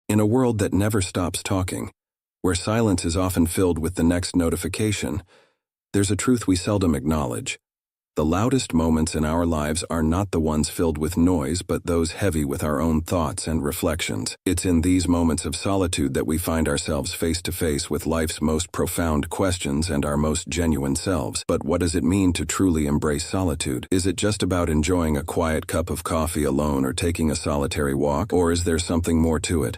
In a world that never stops talking, where silence is often filled with the next notification, there's a truth we seldom acknowledge. The loudest moments in our lives are not the ones filled with noise, but those heavy with our own thoughts and reflections. It's in these moments of solitude that we find ourselves face to face with life's most profound questions and our most genuine selves. But what does it mean to truly embrace solitude? Is it just about enjoying a quiet cup of coffee alone or taking a solitary walk, or is there something more to it?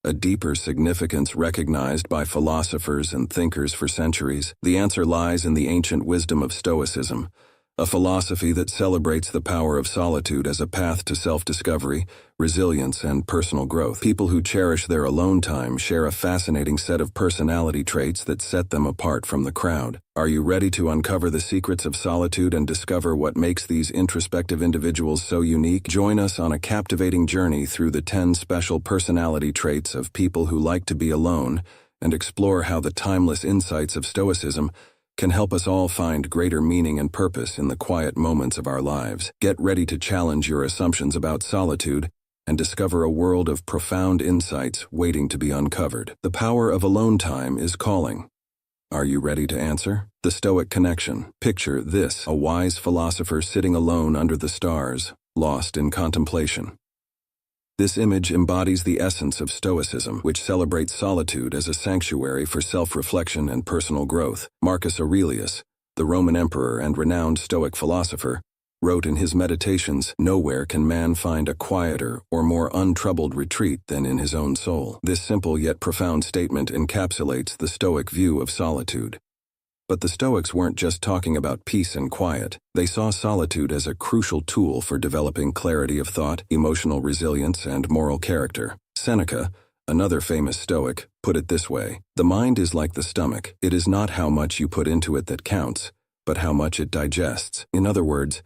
A deeper significance recognized by philosophers and thinkers for centuries? The answer lies in the ancient wisdom of Stoicism, a philosophy that celebrates the power of solitude as a path to self-discovery, resilience, and personal growth. People who cherish their alone time share a fascinating set of personality traits that set them apart from the crowd. Are you ready to uncover the secrets of solitude and discover what makes these introspective individuals so unique? Join us on a captivating journey through the 10 special personality traits of people who like to be alone and explore how the timeless insights of Stoicism can help us all find greater meaning and purpose in the quiet moments of our lives. Get ready to challenge your assumptions about solitude and discover a world of profound insights waiting to be uncovered. The power of alone time is calling. Are you ready to answer? The Stoic connection. Picture this: a wise philosopher sitting alone under the stars, lost in contemplation. This image embodies the essence of Stoicism, which celebrates solitude as a sanctuary for self-reflection and personal growth. Marcus Aurelius, the Roman emperor and renowned Stoic philosopher, wrote in his Meditations, "Nowhere can man find a quieter or more untroubled retreat than in his own soul." This simple yet profound statement encapsulates the Stoic view of solitude. But the Stoics weren't just talking about peace and quiet. They saw solitude as a crucial tool for developing clarity of thought, emotional resilience, and moral character. Seneca, another famous Stoic, put it this way: "The mind is like the stomach. It is not how much you put into it that counts, but how much it digests." In other words,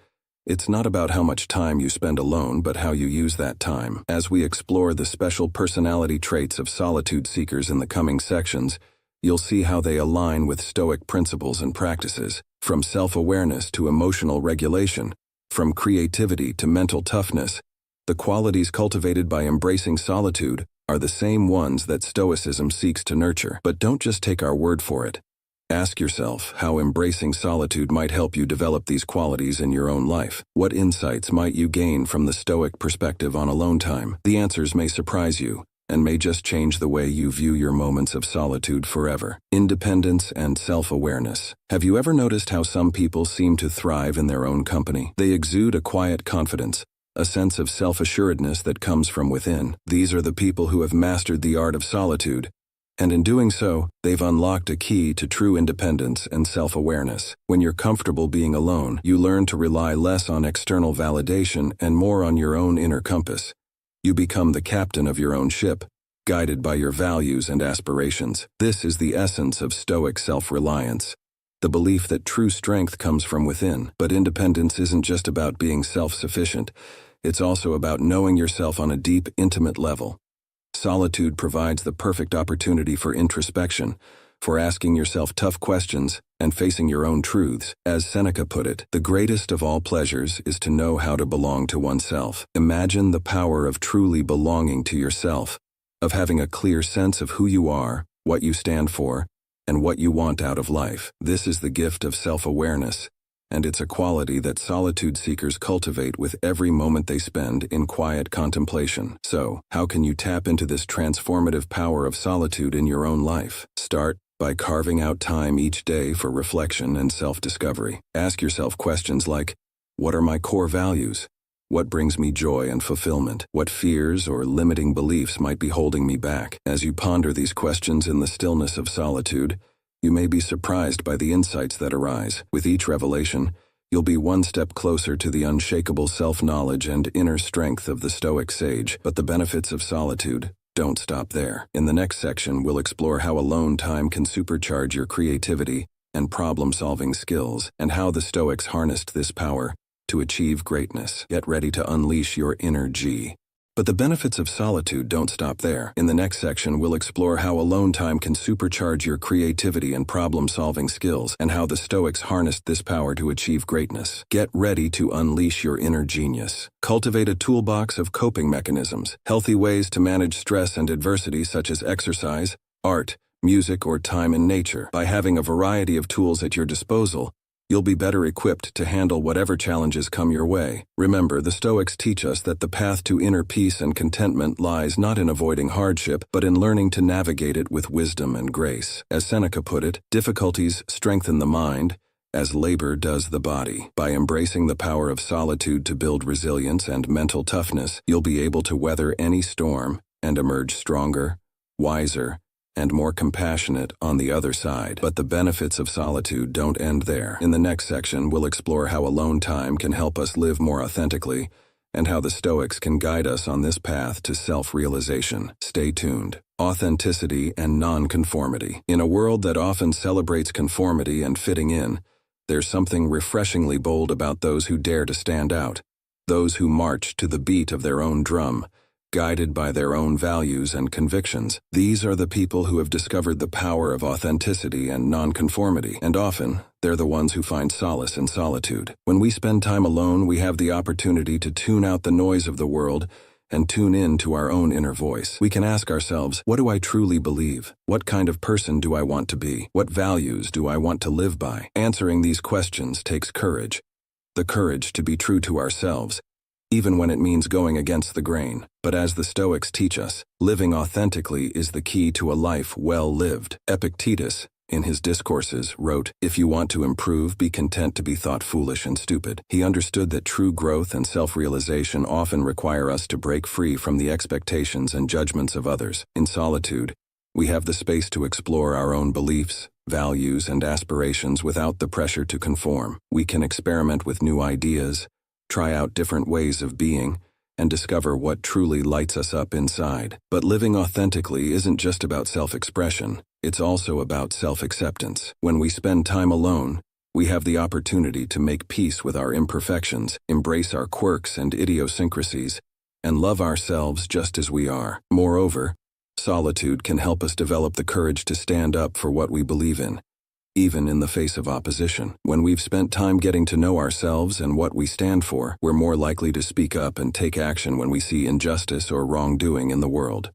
it's not about how much time you spend alone, but how you use that time. As we explore the special personality traits of solitude seekers in the coming sections, you'll see how they align with Stoic principles and practices, from self-awareness to emotional regulation, from creativity to mental toughness. The qualities cultivated by embracing solitude are the same ones that Stoicism seeks to nurture. But don't just take our word for it. Ask yourself how embracing solitude might help you develop these qualities in your own life. What insights might you gain from the Stoic perspective on alone time? The answers may surprise you, and may just change the way you view your moments of solitude forever. Independence and self-awareness. Have you ever noticed how some people seem to thrive in their own company? They exude a quiet confidence, a sense of self-assuredness that comes from within. These are the people who have mastered the art of solitude, and in doing so, they've unlocked a key to true independence and self-awareness. When you're comfortable being alone, you learn to rely less on external validation and more on your own inner compass. You become the captain of your own ship, guided by your values and aspirations. This is the essence of Stoic self-reliance, the belief that true strength comes from within. But independence isn't just about being self-sufficient. It's also about knowing yourself on a deep, intimate level. Solitude provides the perfect opportunity for introspection, for asking yourself tough questions and facing your own truths. As Seneca put it, the greatest of all pleasures is to know how to belong to oneself. Imagine the power of truly belonging to yourself, of having a clear sense of who you are, what you stand for, and what you want out of life. This is the gift of self-awareness, and it's a quality that solitude seekers cultivate with every moment they spend in quiet contemplation. So, how can you tap into this transformative power of solitude in your own life? Start by carving out time each day for reflection and self-discovery. Ask yourself questions like, what are my core values? What brings me joy and fulfillment? What fears or limiting beliefs might be holding me back? As you ponder these questions in the stillness of solitude, you may be surprised by the insights that arise. With each revelation, you'll be one step closer to the unshakable self-knowledge and inner strength of the Stoic sage. But the benefits of solitude don't stop there. In the next section, we'll explore how alone time can supercharge your creativity and problem-solving skills, and how the Stoics harnessed this power to achieve greatness. Get ready to unleash your inner G. But the benefits of solitude don't stop there. In the next section, we'll explore how alone time can supercharge your creativity and problem-solving skills, and how the Stoics harnessed this power to achieve greatness. Get ready to unleash your inner genius. Cultivate a toolbox of coping mechanisms, healthy ways to manage stress and adversity such as exercise, art, music, or time in nature. By having a variety of tools at your disposal, you'll be better equipped to handle whatever challenges come your way. Remember, the Stoics teach us that the path to inner peace and contentment lies not in avoiding hardship, but in learning to navigate it with wisdom and grace. As Seneca put it, difficulties strengthen the mind, as labor does the body. By embracing the power of solitude to build resilience and mental toughness, you'll be able to weather any storm and emerge stronger, wiser, and more compassionate on the other side. But the benefits of solitude don't end there. In the next section, we'll explore how alone time can help us live more authentically, and how the Stoics can guide us on this path to self-realization. Stay tuned. Authenticity and non-conformity. In a world that often celebrates conformity and fitting in, there's something refreshingly bold about those who dare to stand out, those who march to the beat of their own drum, guided by their own values and convictions. These are the people who have discovered the power of authenticity and nonconformity, and often, they're the ones who find solace in solitude. When we spend time alone, we have the opportunity to tune out the noise of the world and tune in to our own inner voice. We can ask ourselves, what do I truly believe? What kind of person do I want to be? What values do I want to live by? Answering these questions takes courage. The courage to be true to ourselves, even when it means going against the grain. But as the Stoics teach us, living authentically is the key to a life well lived. Epictetus, in his discourses, wrote, "If you want to improve, be content to be thought foolish and stupid." He understood that true growth and self-realization often require us to break free from the expectations and judgments of others. In solitude, we have the space to explore our own beliefs, values, and aspirations without the pressure to conform. We can experiment with new ideas, try out different ways of being, and discover what truly lights us up inside. But living authentically isn't just about self-expression, it's also about self-acceptance. When we spend time alone, we have the opportunity to make peace with our imperfections, embrace our quirks and idiosyncrasies, and love ourselves just as we are. Moreover, solitude can help us develop the courage to stand up for what we believe in, even in the face of opposition. When we've spent time getting to know ourselves and what we stand for, we're more likely to speak up and take action when we see injustice or wrongdoing in the world.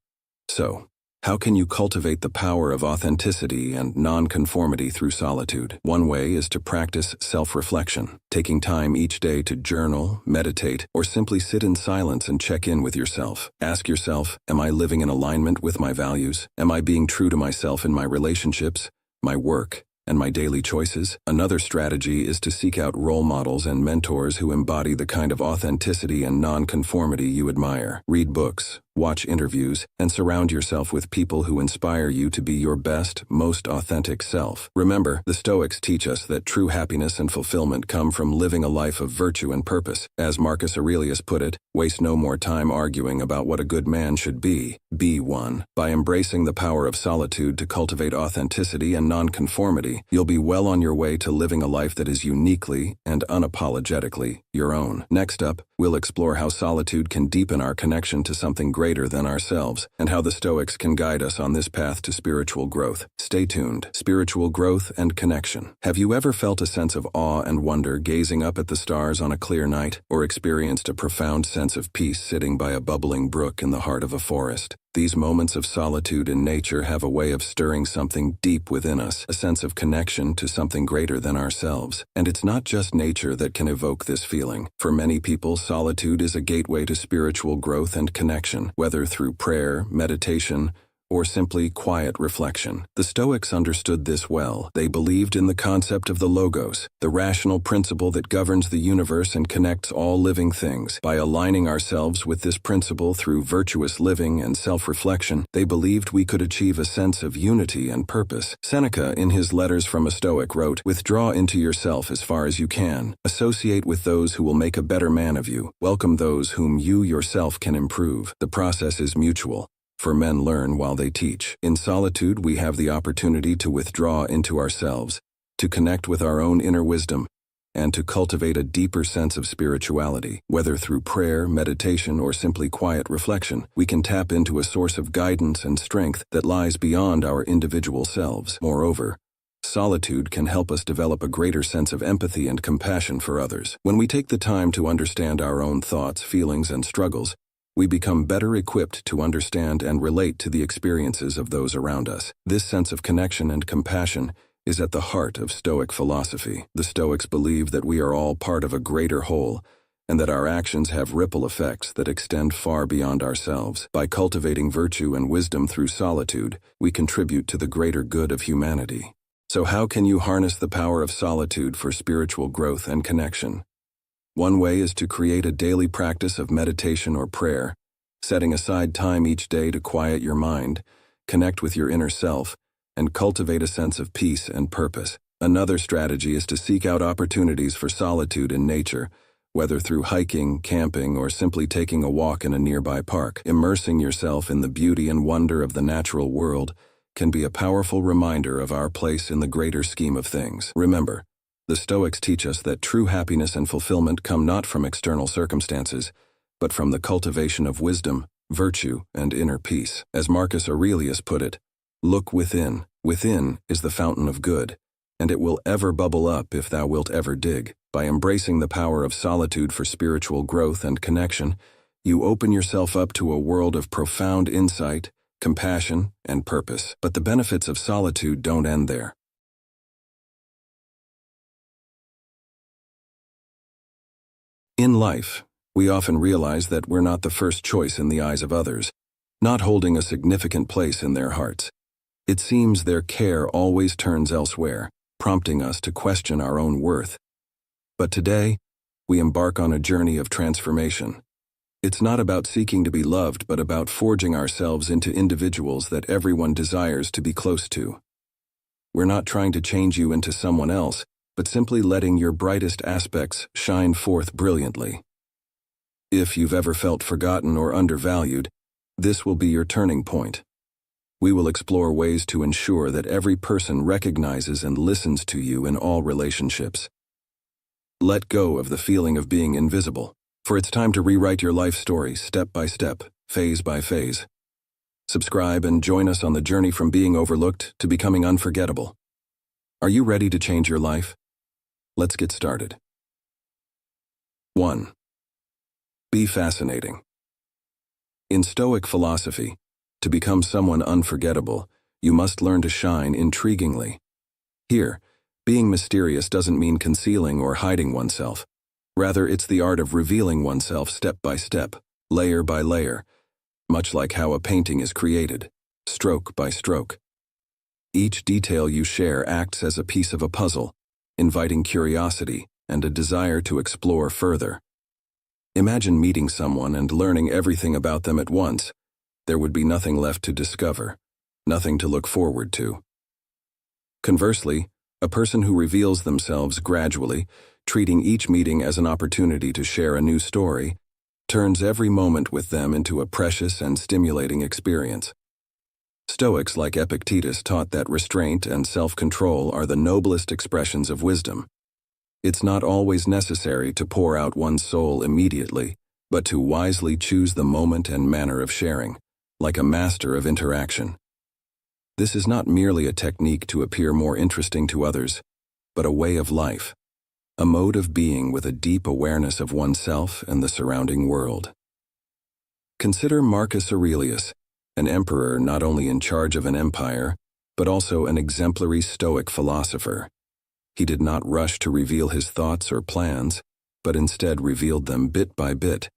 So, how can you cultivate the power of authenticity and non-conformity through solitude? One way is to practice self-reflection, taking time each day to journal, meditate, or simply sit in silence and check in with yourself. Ask yourself, am I living in alignment with my values? Am I being true to myself in my relationships, my work, and my daily choices? Another strategy is to seek out role models and mentors who embody the kind of authenticity and non-conformity you admire. Read books, watch interviews, and surround yourself with people who inspire you to be your best, most authentic self. Remember, the Stoics teach us that true happiness and fulfillment come from living a life of virtue and purpose. As Marcus Aurelius put it, waste no more time arguing about what a good man should be one. By embracing the power of solitude to cultivate authenticity and nonconformity, you'll be well on your way to living a life that is uniquely and unapologetically your own. Next up, we'll explore how solitude can deepen our connection to something greater than ourselves, and how the Stoics can guide us on this path to spiritual growth. Stay tuned. Spiritual growth and connection. Have you ever felt a sense of awe and wonder gazing up at the stars on a clear night, or experienced a profound sense of peace sitting by a bubbling brook in the heart of a forest? These moments of solitude in nature have a way of stirring something deep within us, a sense of connection to something greater than ourselves. And it's not just nature that can evoke this feeling. For many people, solitude is a gateway to spiritual growth and connection, whether through prayer, meditation, or simply quiet reflection. The Stoics understood this well. They believed in the concept of the logos, the rational principle that governs the universe and connects all living things. By aligning ourselves with this principle through virtuous living and self-reflection, they believed we could achieve a sense of unity and purpose. Seneca, in his Letters from a Stoic, wrote, "Withdraw into yourself as far as you can. Associate with those who will make a better man of you. Welcome those whom you yourself can improve. The process is mutual, for men learn while they teach." In solitude, we have the opportunity to withdraw into ourselves, to connect with our own inner wisdom, and to cultivate a deeper sense of spirituality. Whether through prayer, meditation, or simply quiet reflection, we can tap into a source of guidance and strength that lies beyond our individual selves. Moreover, solitude can help us develop a greater sense of empathy and compassion for others. When we take the time to understand our own thoughts, feelings, and struggles, we become better equipped to understand and relate to the experiences of those around us. This sense of connection and compassion is at the heart of Stoic philosophy. The Stoics believe that we are all part of a greater whole, and that our actions have ripple effects that extend far beyond ourselves. By cultivating virtue and wisdom through solitude, we contribute to the greater good of humanity. So how can you harness the power of solitude for spiritual growth and connection? One way is to create a daily practice of meditation or prayer, setting aside time each day to quiet your mind, connect with your inner self, and cultivate a sense of peace and purpose. Another strategy is to seek out opportunities for solitude in nature, whether through hiking, camping, or simply taking a walk in a nearby park. Immersing yourself in the beauty and wonder of the natural world can be a powerful reminder of our place in the greater scheme of things. Remember, the Stoics teach us that true happiness and fulfillment come not from external circumstances, but from the cultivation of wisdom, virtue, and inner peace. As Marcus Aurelius put it, "Look within. Within is the fountain of good, and it will ever bubble up if thou wilt ever dig." By embracing the power of solitude for spiritual growth and connection, you open yourself up to a world of profound insight, compassion, and purpose. But the benefits of solitude don't end there. In life, we often realize that we're not the first choice in the eyes of others, not holding a significant place in their hearts. It seems their care always turns elsewhere, prompting us to question our own worth. But today, we embark on a journey of transformation. It's not about seeking to be loved, but about forging ourselves into individuals that everyone desires to be close to. We're not trying to change you into someone else, but simply letting your brightest aspects shine forth brilliantly. If you've ever felt forgotten or undervalued, this will be your turning point. We will explore ways to ensure that every person recognizes and listens to you in all relationships. Let go of the feeling of being invisible, for it's time to rewrite your life story step by step, phase by phase. Subscribe and join us on the journey from being overlooked to becoming unforgettable. Are you ready to change your life? Let's get started. 1. Be fascinating. In Stoic philosophy, to become someone unforgettable, you must learn to shine intriguingly. Here, being mysterious doesn't mean concealing or hiding oneself. Rather, it's the art of revealing oneself step by step, layer by layer, much like how a painting is created, stroke by stroke. Each detail you share acts as a piece of a puzzle, inviting curiosity and a desire to explore further. Imagine meeting someone and learning everything about them at once. There would be nothing left to discover, nothing to look forward to. Conversely, a person who reveals themselves gradually, treating each meeting as an opportunity to share a new story, turns every moment with them into a precious and stimulating experience. Stoics like Epictetus taught that restraint and self-control are the noblest expressions of wisdom. It's not always necessary to pour out one's soul immediately, but to wisely choose the moment and manner of sharing, like a master of interaction. This is not merely a technique to appear more interesting to others, but a way of life, a mode of being with a deep awareness of oneself and the surrounding world. Consider Marcus Aurelius, an emperor not only in charge of an empire, but also an exemplary Stoic philosopher. He did not rush to reveal his thoughts or plans, but instead revealed them bit by bit,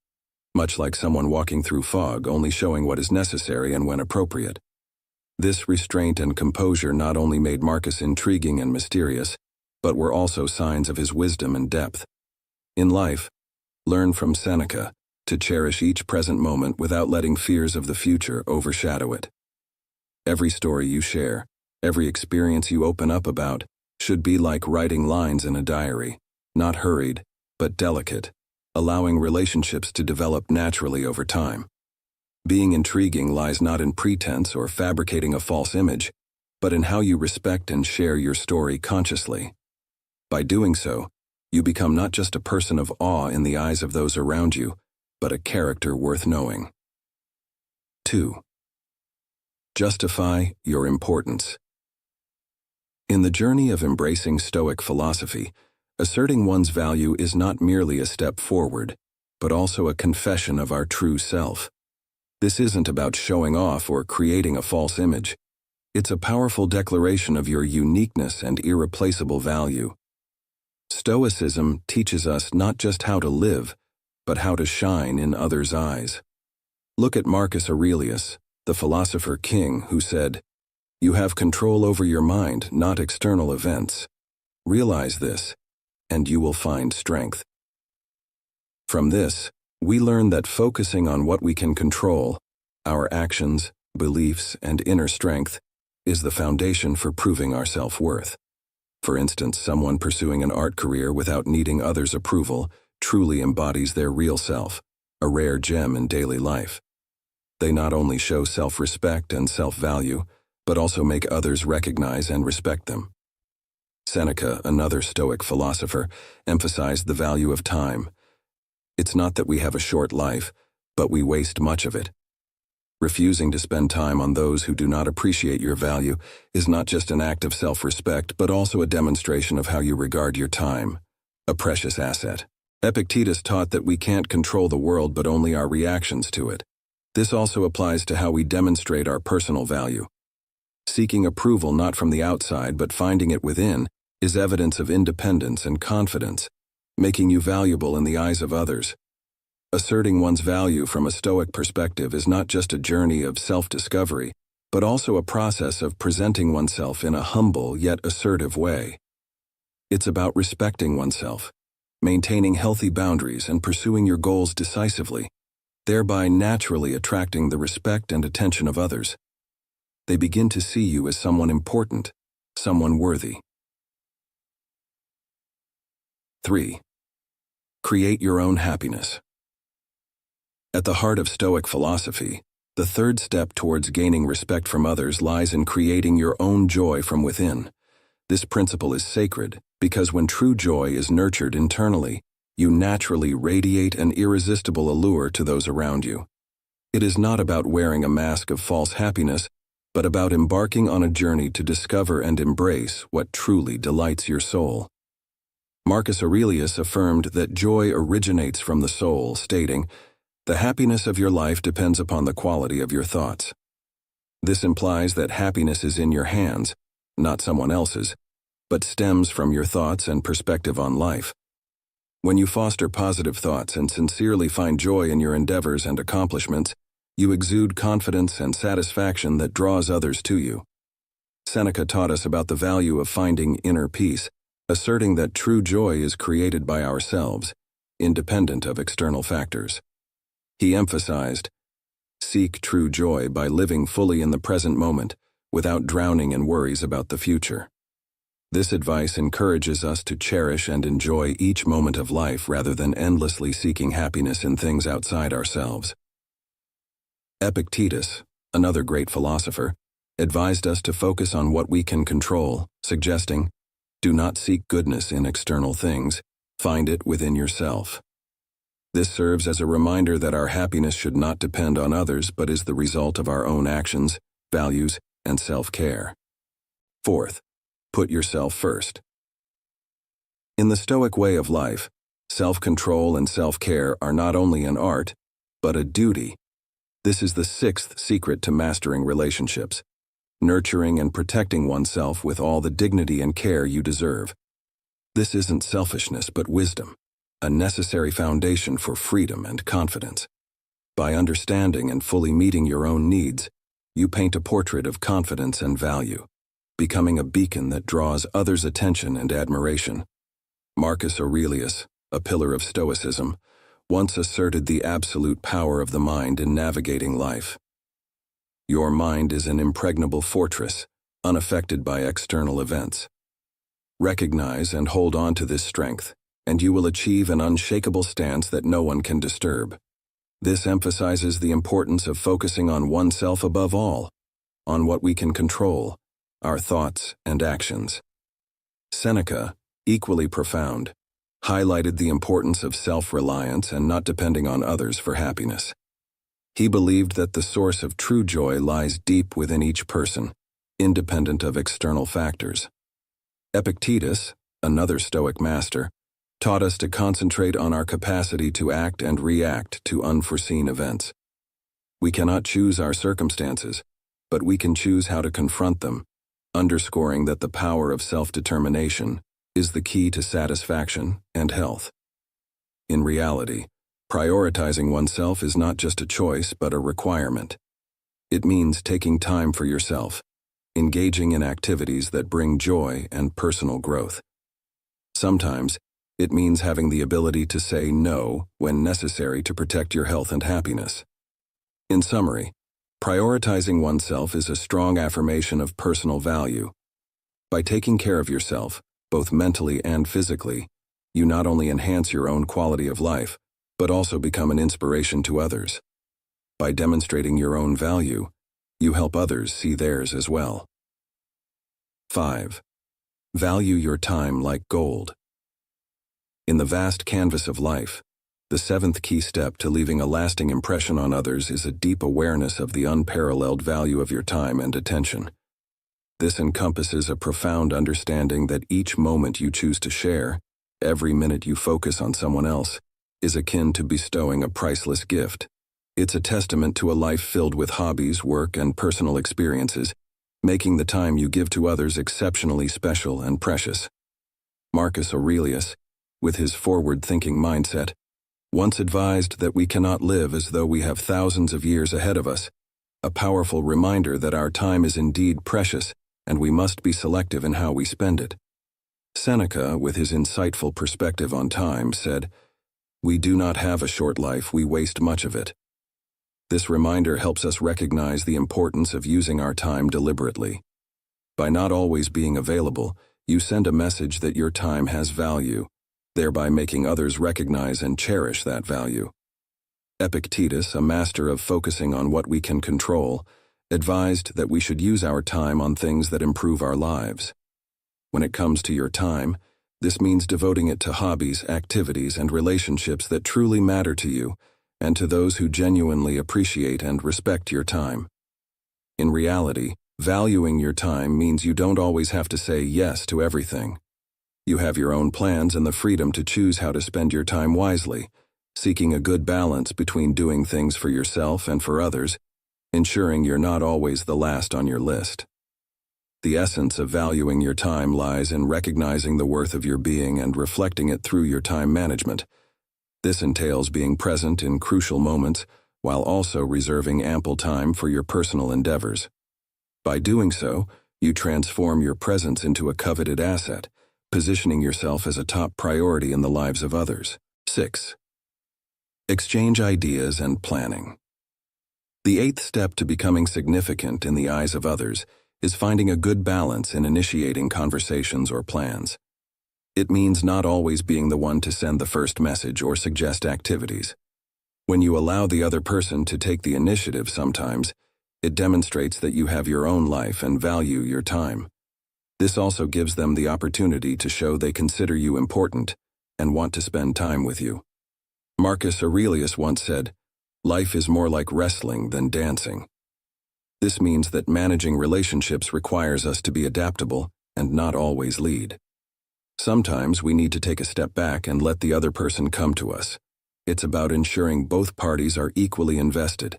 much like someone walking through fog, only showing what is necessary and when appropriate. This restraint and composure not only made Marcus intriguing and mysterious, but were also signs of his wisdom and depth. In life, learn from Seneca to cherish each present moment without letting fears of the future overshadow it. Every story you share, every experience you open up about, should be like writing lines in a diary, not hurried, but delicate, allowing relationships to develop naturally over time. Being intriguing lies not in pretense or fabricating a false image, but in how you respect and share your story consciously. By doing so, You become not just a person of awe in the eyes of those around you, but a character worth knowing. 2. Justify your importance. In the journey of embracing Stoic philosophy, asserting one's value is not merely a step forward, but also a confession of our true self. This isn't about showing off or creating a false image. It's a powerful declaration of your uniqueness and irreplaceable value. Stoicism teaches us not just how to live, but how to shine in others' eyes. Look at Marcus Aurelius, the philosopher king, who said, "You have control over your mind, not external events. Realize this, and you will find strength." From this, we learn that focusing on what we can control, our actions, beliefs, and inner strength, is the foundation for proving our self-worth. For instance, someone pursuing an art career without needing others' approval truly embodies their real self, a rare gem in daily life. They not only show self-respect and self-value, but also make others recognize and respect them. Seneca, another Stoic philosopher, emphasized the value of time. It's not that we have a short life, but we waste much of it. Refusing to spend time on those who do not appreciate your value is not just an act of self-respect, but also a demonstration of how you regard your time, a precious asset. Epictetus taught that we can't control the world but only our reactions to it. This also applies to how we demonstrate our personal value. Seeking approval not from the outside but finding it within is evidence of independence and confidence, making you valuable in the eyes of others. Asserting one's value from a Stoic perspective is not just a journey of self-discovery, but also a process of presenting oneself in a humble yet assertive way. It's about respecting oneself, maintaining healthy boundaries, and pursuing your goals decisively, thereby naturally attracting the respect and attention of others. They begin to see you as someone important, someone worthy. 3. Create your own happiness. At the heart of Stoic philosophy, the third step towards gaining respect from others lies in creating your own joy from within. This principle is sacred because when true joy is nurtured internally, you naturally radiate an irresistible allure to those around you. It is not about wearing a mask of false happiness, but about embarking on a journey to discover and embrace what truly delights your soul. Marcus Aurelius affirmed that joy originates from the soul, stating, "The happiness of your life depends upon the quality of your thoughts." This implies that happiness is in your hands, not someone else's, but stems from your thoughts and perspective on life. When you foster positive thoughts and sincerely find joy in your endeavors and accomplishments, you exude confidence and satisfaction that draws others to you. Seneca taught us about the value of finding inner peace, asserting that true joy is created by ourselves, independent of external factors. He emphasized, "Seek true joy by living fully in the present moment, without drowning in worries about the future." This advice encourages us to cherish and enjoy each moment of life rather than endlessly seeking happiness in things outside ourselves. Epictetus, another great philosopher, advised us to focus on what we can control, suggesting, "Do not seek goodness in external things, find it within yourself." This serves as a reminder that our happiness should not depend on others but is the result of our own actions, values, and self-care. 4th, put yourself first. In the Stoic way of life, self-control and self-care are not only an art, but a duty. This is the 6th secret to mastering relationships, nurturing and protecting oneself with all the dignity and care you deserve. This isn't selfishness but wisdom, a necessary foundation for freedom and confidence. By understanding and fully meeting your own needs, you paint a portrait of confidence and value, becoming a beacon that draws others' attention and admiration. Marcus Aurelius, a pillar of Stoicism, once asserted the absolute power of the mind in navigating life. Your mind is an impregnable fortress, unaffected by external events. Recognize and hold on to this strength, and you will achieve an unshakable stance that no one can disturb. This emphasizes the importance of focusing on oneself above all, on what we can control, our thoughts and actions. Seneca, equally profound, highlighted the importance of self-reliance and not depending on others for happiness. He believed that the source of true joy lies deep within each person, independent of external factors. Epictetus, another Stoic master, taught us to concentrate on our capacity to act and react to unforeseen events. We cannot choose our circumstances, but we can choose how to confront them, underscoring that the power of self-determination is the key to satisfaction and health. In reality, prioritizing oneself is not just a choice but a requirement. It means taking time for yourself, engaging in activities that bring joy and personal growth. Sometimes, it means having the ability to say no when necessary to protect your health and happiness. In summary, prioritizing oneself is a strong affirmation of personal value. By taking care of yourself, both mentally and physically, you not only enhance your own quality of life, but also become an inspiration to others. By demonstrating your own value, you help others see theirs as well. 5. Value your time like gold. In the vast canvas of life, the seventh key step to leaving a lasting impression on others is a deep awareness of the unparalleled value of your time and attention. This encompasses a profound understanding that each moment you choose to share, every minute you focus on someone else, is akin to bestowing a priceless gift. It's a testament to a life filled with hobbies, work, and personal experiences, making the time you give to others exceptionally special and precious. Marcus Aurelius, with his forward-thinking mindset, once advised that we cannot live as though we have thousands of years ahead of us, a powerful reminder that our time is indeed precious and we must be selective in how we spend it. Seneca, with his insightful perspective on time, said, "We do not have a short life, we waste much of it." This reminder helps us recognize the importance of using our time deliberately. By not always being available, you send a message that your time has value, thereby making others recognize and cherish that value. Epictetus, a master of focusing on what we can control, advised that we should use our time on things that improve our lives. When it comes to your time, this means devoting it to hobbies, activities, and relationships that truly matter to you, and to those who genuinely appreciate and respect your time. In reality, valuing your time means you don't always have to say yes to everything. You have your own plans and the freedom to choose how to spend your time wisely, seeking a good balance between doing things for yourself and for others, ensuring you're not always the last on your list. The essence of valuing your time lies in recognizing the worth of your being and reflecting it through your time management. This entails being present in crucial moments while also reserving ample time for your personal endeavors. By doing so, you transform your presence into a coveted asset, positioning yourself as a top priority in the lives of others. 6. Exchange ideas and planning. The eighth step to becoming significant in the eyes of others is finding a good balance in initiating conversations or plans. It means not always being the one to send the first message or suggest activities. When you allow the other person to take the initiative sometimes, it demonstrates that you have your own life and value your time. This also gives them the opportunity to show they consider you important and want to spend time with you. Marcus Aurelius once said, "Life is more like wrestling than dancing." This means that managing relationships requires us to be adaptable and not always lead. Sometimes we need to take a step back and let the other person come to us. It's about ensuring both parties are equally invested.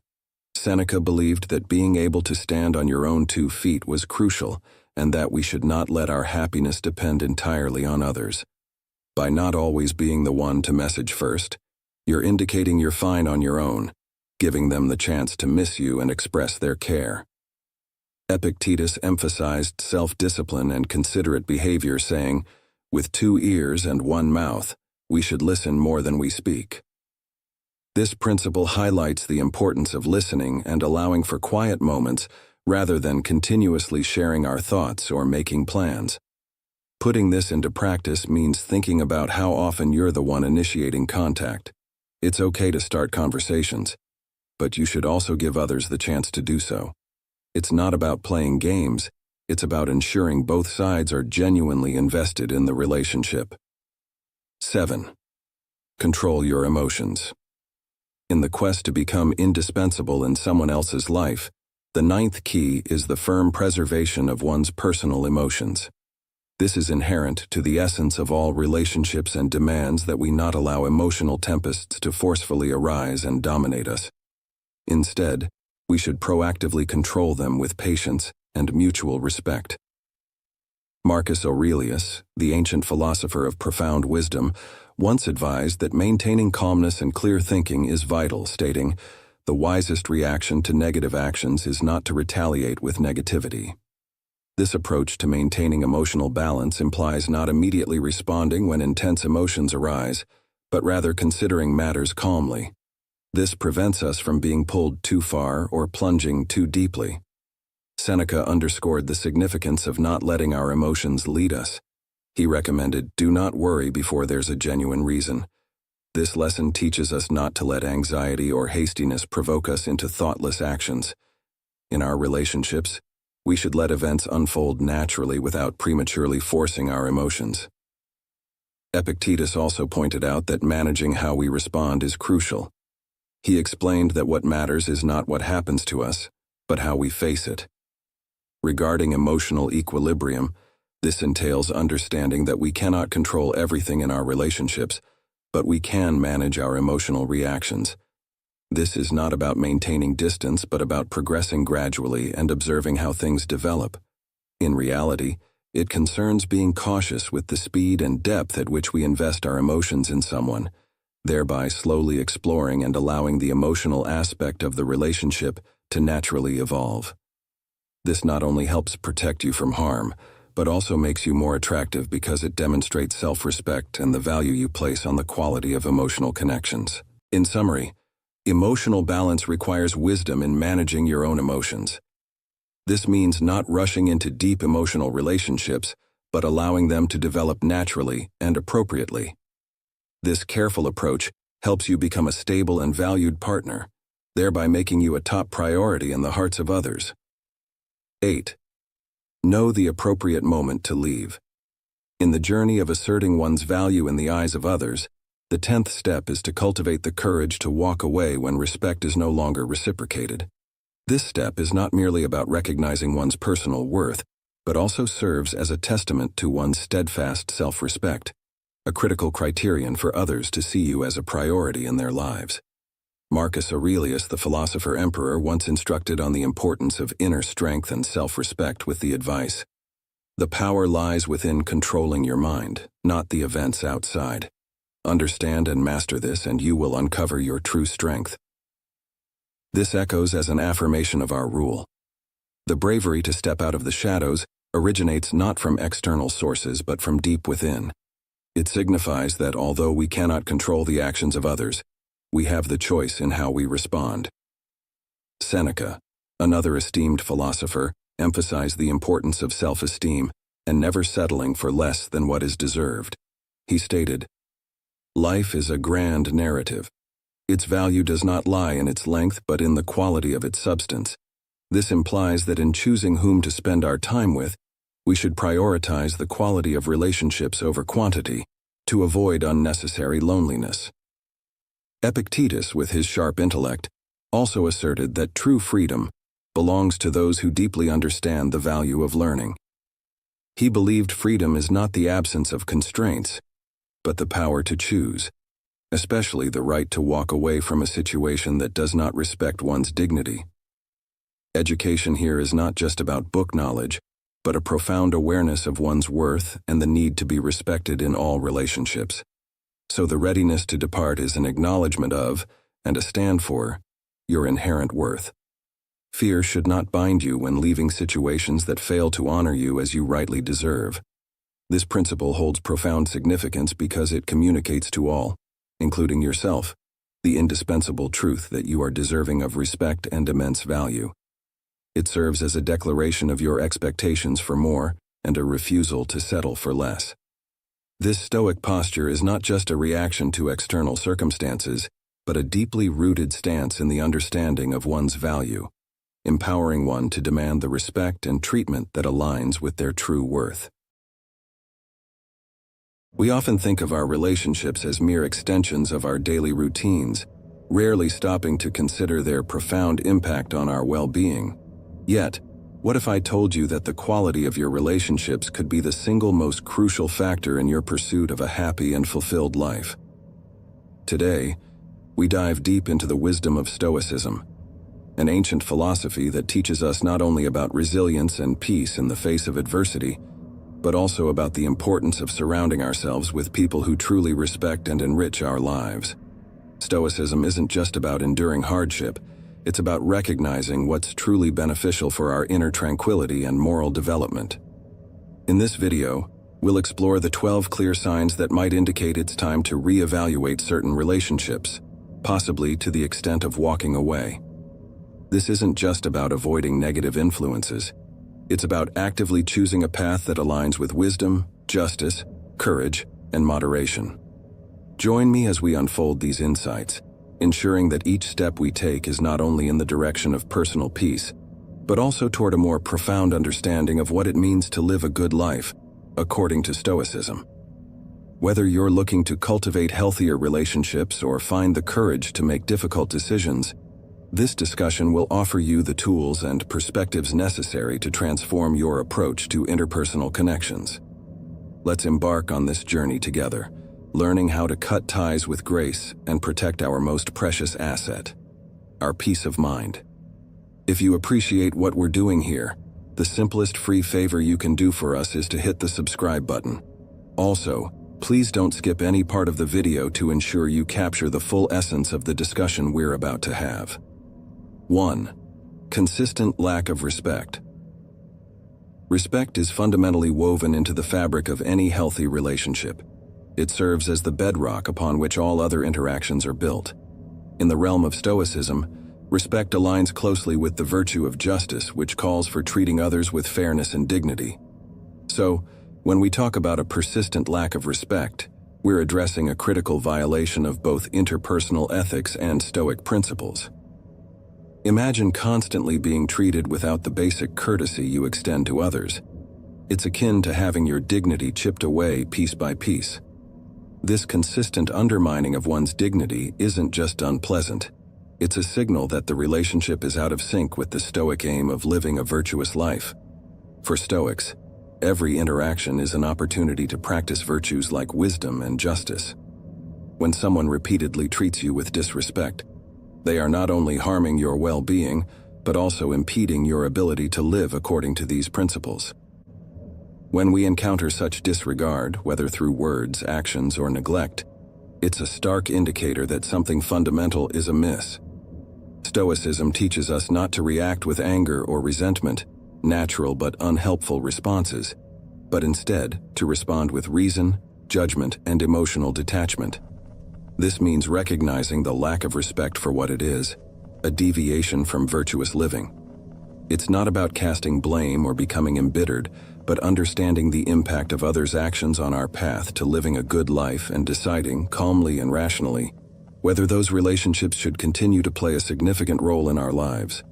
Seneca believed that being able to stand on your own 2 feet was crucial, and that we should not let our happiness depend entirely on others. By not always being the one to message first, you're indicating you're fine on your own, giving them the chance to miss you and express their care. Epictetus emphasized self-discipline and considerate behavior, saying, "With 2 ears and 1 mouth, we should listen more than we speak." This principle highlights the importance of listening and allowing for quiet moments rather than continuously sharing our thoughts or making plans. Putting this into practice means thinking about how often you're the one initiating contact. It's okay to start conversations, but you should also give others the chance to do so. It's not about playing games, it's about ensuring both sides are genuinely invested in the relationship. 7. Control your emotions. In the quest to become indispensable in someone else's life, the ninth key is the firm preservation of one's personal emotions. This is inherent to the essence of all relationships and demands that we not allow emotional tempests to forcefully arise and dominate us. Instead, we should proactively control them with patience and mutual respect. Marcus Aurelius, the ancient philosopher of profound wisdom, once advised that maintaining calmness and clear thinking is vital, stating, "The wisest reaction to negative actions is not to retaliate with negativity." This approach to maintaining emotional balance implies not immediately responding when intense emotions arise, but rather considering matters calmly. This prevents us from being pulled too far or plunging too deeply. Seneca underscored the significance of not letting our emotions lead us. He recommended, "Do not worry before there's a genuine reason." This lesson teaches us not to let anxiety or hastiness provoke us into thoughtless actions. In our relationships, we should let events unfold naturally without prematurely forcing our emotions. Epictetus also pointed out that managing how we respond is crucial. He explained that what matters is not what happens to us, but how we face it. Regarding emotional equilibrium, this entails understanding that we cannot control everything in our relationships, but we can manage our emotional reactions. This is not about maintaining distance, but about progressing gradually and observing how things develop. In reality, it concerns being cautious with the speed and depth at which we invest our emotions in someone, thereby slowly exploring and allowing the emotional aspect of the relationship to naturally evolve. This not only helps protect you from harm, but also makes you more attractive because it demonstrates self-respect and the value you place on the quality of emotional connections. In summary, emotional balance requires wisdom in managing your own emotions. This means not rushing into deep emotional relationships, but allowing them to develop naturally and appropriately. This careful approach helps you become a stable and valued partner, thereby making you a top priority in the hearts of others. 8. Know the appropriate moment to leave. In the journey of asserting one's value in the eyes of others, the 10th step is to cultivate the courage to walk away when respect is no longer reciprocated. This step is not merely about recognizing one's personal worth, but also serves as a testament to one's steadfast self-respect, a critical criterion for others to see you as a priority in their lives. Marcus Aurelius, the philosopher-emperor, once instructed on the importance of inner strength and self-respect with the advice, "The power lies within controlling your mind, not the events outside. Understand and master this, and you will uncover your true strength." This echoes as an affirmation of our rule. The bravery to step out of the shadows originates not from external sources but from deep within. It signifies that although we cannot control the actions of others, we have the choice in how we respond. Seneca, another esteemed philosopher, emphasized the importance of self-esteem and never settling for less than what is deserved. He stated, "Life is a grand narrative. Its value does not lie in its length but in the quality of its substance. This implies that in choosing whom to spend our time with, we should prioritize the quality of relationships over quantity to avoid unnecessary loneliness." Epictetus, with his sharp intellect, also asserted that true freedom belongs to those who deeply understand the value of learning. He believed freedom is not the absence of constraints, but the power to choose, especially the right to walk away from a situation that does not respect one's dignity. Education here is not just about book knowledge, but a profound awareness of one's worth and the need to be respected in all relationships. So the readiness to depart is an acknowledgement of, and a stand for, your inherent worth. Fear should not bind you when leaving situations that fail to honor you as you rightly deserve. This principle holds profound significance because it communicates to all, including yourself, the indispensable truth that you are deserving of respect and immense value. It serves as a declaration of your expectations for more and a refusal to settle for less. This Stoic posture is not just a reaction to external circumstances, but a deeply rooted stance in the understanding of one's value, empowering one to demand the respect and treatment that aligns with their true worth. We often think of our relationships as mere extensions of our daily routines, rarely stopping to consider their profound impact on our well-being. Yet, what if I told you that the quality of your relationships could be the single most crucial factor in your pursuit of a happy and fulfilled life? Today, we dive deep into the wisdom of Stoicism, an ancient philosophy that teaches us not only about resilience and peace in the face of adversity, but also about the importance of surrounding ourselves with people who truly respect and enrich our lives. Stoicism isn't just about enduring hardship, it's about recognizing what's truly beneficial for our inner tranquility and moral development. In this video, we'll explore the 12 clear signs that might indicate it's time to reevaluate certain relationships, possibly to the extent of walking away. This isn't just about avoiding negative influences. It's about actively choosing a path that aligns with wisdom, justice, courage, and moderation. Join me as we unfold these insights, ensuring that each step we take is not only in the direction of personal peace, but also toward a more profound understanding of what it means to live a good life, according to Stoicism. Whether you're looking to cultivate healthier relationships or find the courage to make difficult decisions, this discussion will offer you the tools and perspectives necessary to transform your approach to interpersonal connections. Let's embark on this journey together, learning how to cut ties with grace and protect our most precious asset, our peace of mind. If you appreciate what we're doing here, the simplest free favor you can do for us is to hit the subscribe button. Also, please don't skip any part of the video to ensure you capture the full essence of the discussion we're about to have. 1. Consistent lack of respect. Respect is fundamentally woven into the fabric of any healthy relationship. It serves as the bedrock upon which all other interactions are built. In the realm of Stoicism, respect aligns closely with the virtue of justice, which calls for treating others with fairness and dignity. So, when we talk about a persistent lack of respect, we're addressing a critical violation of both interpersonal ethics and Stoic principles. Imagine constantly being treated without the basic courtesy you extend to others. It's akin to having your dignity chipped away piece by piece. This consistent undermining of one's dignity isn't just unpleasant. It's a signal that the relationship is out of sync with the Stoic aim of living a virtuous life. For Stoics, every interaction is an opportunity to practice virtues like wisdom and justice. When someone repeatedly treats you with disrespect, they are not only harming your well-being, but also impeding your ability to live according to these principles. When we encounter such disregard, whether through words, actions, or neglect, it's a stark indicator that something fundamental is amiss. Stoicism teaches us not to react with anger or resentment, natural but unhelpful responses, but instead to respond with reason, judgment, and emotional detachment. This means recognizing the lack of respect for what it is, a deviation from virtuous living. It's not about casting blame or becoming embittered, but understanding the impact of others' actions on our path to living a good life and deciding, calmly and rationally, whether those relationships should continue to play a significant role in our lives.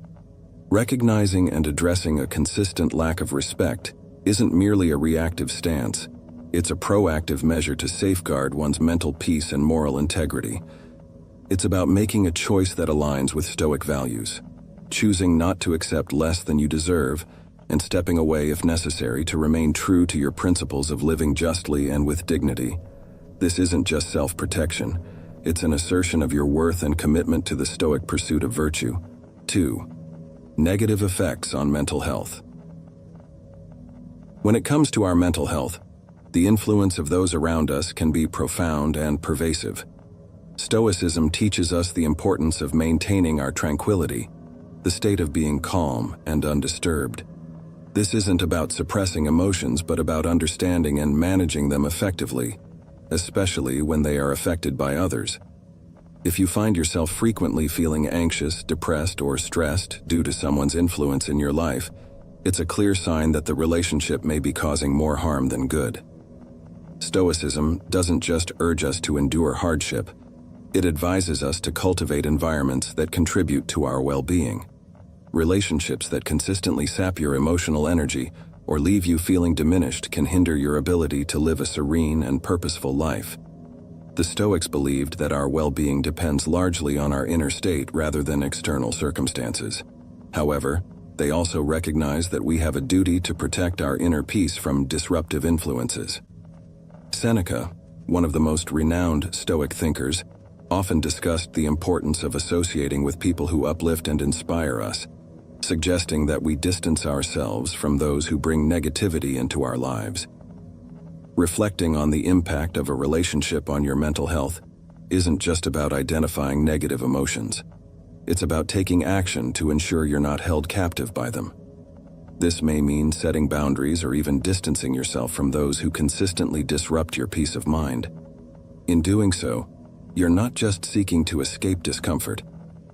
Recognizing and addressing a consistent lack of respect isn't merely a reactive stance. It's a proactive measure to safeguard one's mental peace and moral integrity. It's about making a choice that aligns with Stoic values, choosing not to accept less than you deserve, and stepping away if necessary to remain true to your principles of living justly and with dignity. This isn't just self-protection, it's an assertion of your worth and commitment to the Stoic pursuit of virtue. 2. Negative effects on mental health. When it comes to our mental health, the influence of those around us can be profound and pervasive. Stoicism teaches us the importance of maintaining our tranquility, the state of being calm and undisturbed. This isn't about suppressing emotions, but about understanding and managing them effectively, especially when they are affected by others. If you find yourself frequently feeling anxious, depressed, or stressed due to someone's influence in your life, it's a clear sign that the relationship may be causing more harm than good. Stoicism doesn't just urge us to endure hardship, it advises us to cultivate environments that contribute to our well-being. Relationships that consistently sap your emotional energy or leave you feeling diminished can hinder your ability to live a serene and purposeful life. The Stoics believed that our well-being depends largely on our inner state rather than external circumstances. However, they also recognize that we have a duty to protect our inner peace from disruptive influences. Seneca, one of the most renowned Stoic thinkers, often discussed the importance of associating with people who uplift and inspire us, suggesting that we distance ourselves from those who bring negativity into our lives. Reflecting on the impact of a relationship on your mental health isn't just about identifying negative emotions. It's about taking action to ensure you're not held captive by them. This may mean setting boundaries or even distancing yourself from those who consistently disrupt your peace of mind. In doing so, you're not just seeking to escape discomfort.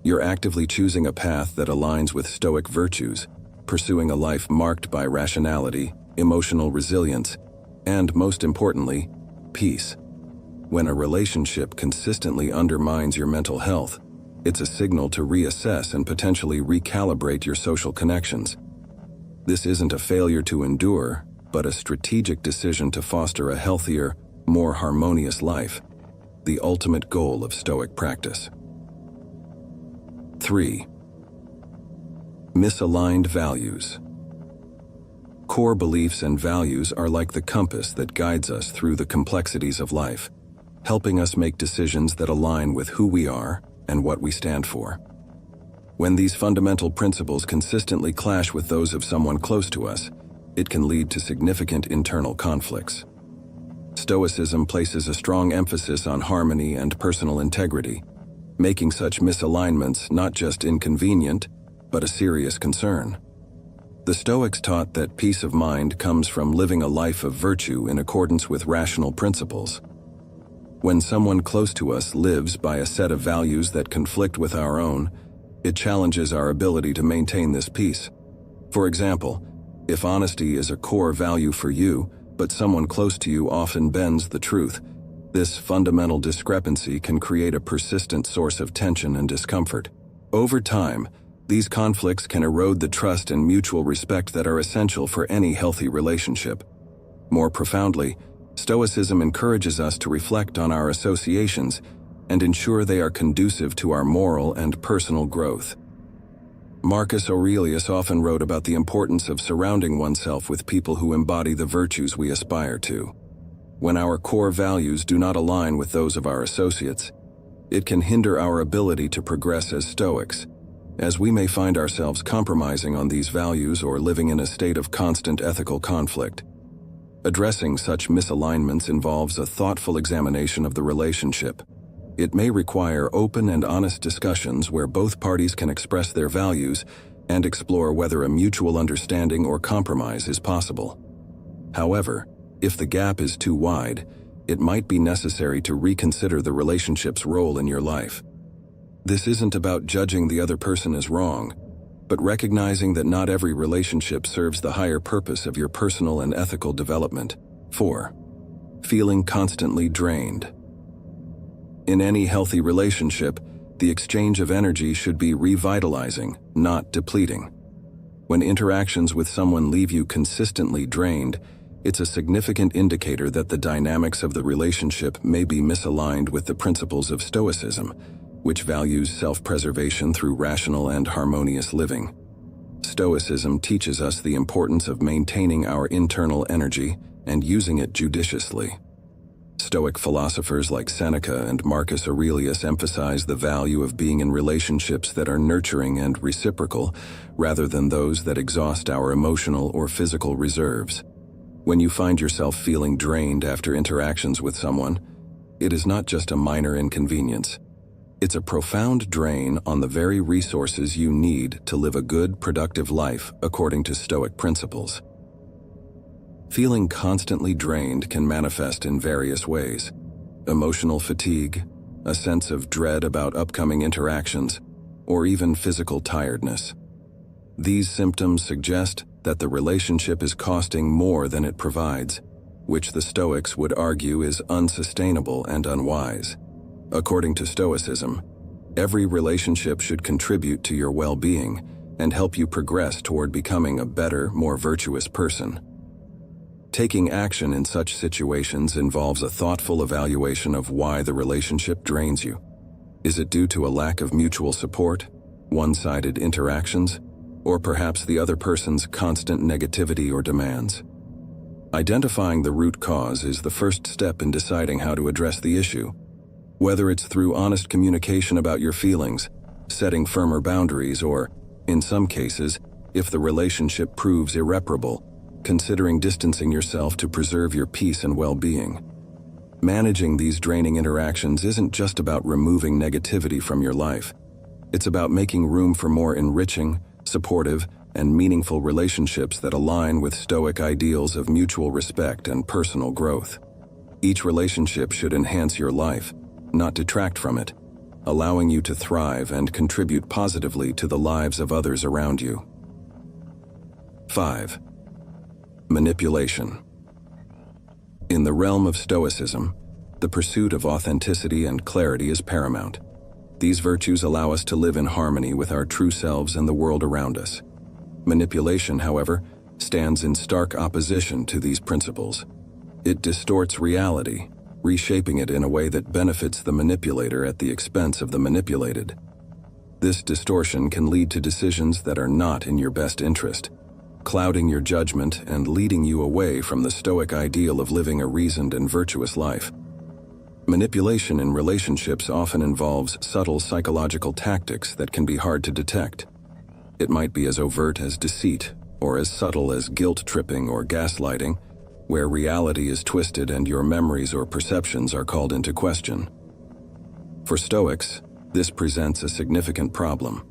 You're actively choosing a path that aligns with Stoic virtues, pursuing a life marked by rationality, emotional resilience, and, most importantly, peace. When a relationship consistently undermines your mental health, it's a signal to reassess and potentially recalibrate your social connections. This isn't a failure to endure, but a strategic decision to foster a healthier, more harmonious life, the ultimate goal of Stoic practice. 3. Misaligned values. Core beliefs and values are like the compass that guides us through the complexities of life, helping us make decisions that align with who we are and what we stand for. When these fundamental principles consistently clash with those of someone close to us, it can lead to significant internal conflicts. Stoicism places a strong emphasis on harmony and personal integrity, making such misalignments not just inconvenient, but a serious concern. The Stoics taught that peace of mind comes from living a life of virtue in accordance with rational principles. When someone close to us lives by a set of values that conflict with our own, it challenges our ability to maintain this peace. For example, if honesty is a core value for you, but someone close to you often bends the truth, this fundamental discrepancy can create a persistent source of tension and discomfort. Over time, these conflicts can erode the trust and mutual respect that are essential for any healthy relationship. More profoundly, Stoicism encourages us to reflect on our associations and ensure they are conducive to our moral and personal growth. Marcus Aurelius often wrote about the importance of surrounding oneself with people who embody the virtues we aspire to. When our core values do not align with those of our associates, it can hinder our ability to progress as Stoics, as we may find ourselves compromising on these values or living in a state of constant ethical conflict. Addressing such misalignments involves a thoughtful examination of the relationship. It may require open and honest discussions where both parties can express their values and explore whether a mutual understanding or compromise is possible. However, if the gap is too wide, it might be necessary to reconsider the relationship's role in your life. This isn't about judging the other person as wrong, but recognizing that not every relationship serves the higher purpose of your personal and ethical development. 4. Feeling constantly drained. In any healthy relationship, the exchange of energy should be revitalizing, not depleting. When interactions with someone leave you consistently drained, it's a significant indicator that the dynamics of the relationship may be misaligned with the principles of Stoicism, which values self-preservation through rational and harmonious living. Stoicism teaches us the importance of maintaining our internal energy and using it judiciously. Stoic philosophers like Seneca and Marcus Aurelius emphasize the value of being in relationships that are nurturing and reciprocal, rather than those that exhaust our emotional or physical reserves. When you find yourself feeling drained after interactions with someone, it is not just a minor inconvenience. It's a profound drain on the very resources you need to live a good, productive life according to Stoic principles. Feeling constantly drained can manifest in various ways: emotional fatigue, a sense of dread about upcoming interactions, or even physical tiredness. These symptoms suggest that the relationship is costing more than it provides, which the Stoics would argue is unsustainable and unwise. According to Stoicism, every relationship should contribute to your well-being, and help you progress toward becoming a better, more virtuous person. Taking action in such situations involves a thoughtful evaluation of why the relationship drains you. Is it due to a lack of mutual support, one-sided interactions, or perhaps the other person's constant negativity or demands? Identifying the root cause is the first step in deciding how to address the issue. Whether it's through honest communication about your feelings, setting firmer boundaries, or, in some cases, if the relationship proves irreparable, considering distancing yourself to preserve your peace and well-being. Managing these draining interactions isn't just about removing negativity from your life. It's about making room for more enriching, supportive, and meaningful relationships that align with Stoic ideals of mutual respect and personal growth. Each relationship should enhance your life, not detract from it, allowing you to thrive and contribute positively to the lives of others around you. 5. Manipulation. In the realm of Stoicism, the pursuit of authenticity and clarity is paramount. These virtues allow us to live in harmony with our true selves and the world around us. Manipulation, however, stands in stark opposition to these principles. It distorts reality, reshaping it in a way that benefits the manipulator at the expense of the manipulated. This distortion can lead to decisions that are not in your best interest, clouding your judgment and leading you away from the Stoic ideal of living a reasoned and virtuous life. Manipulation in relationships often involves subtle psychological tactics that can be hard to detect. It might be as overt as deceit, or as subtle as guilt-tripping or gaslighting, where reality is twisted and your memories or perceptions are called into question. For Stoics, this presents a significant problem.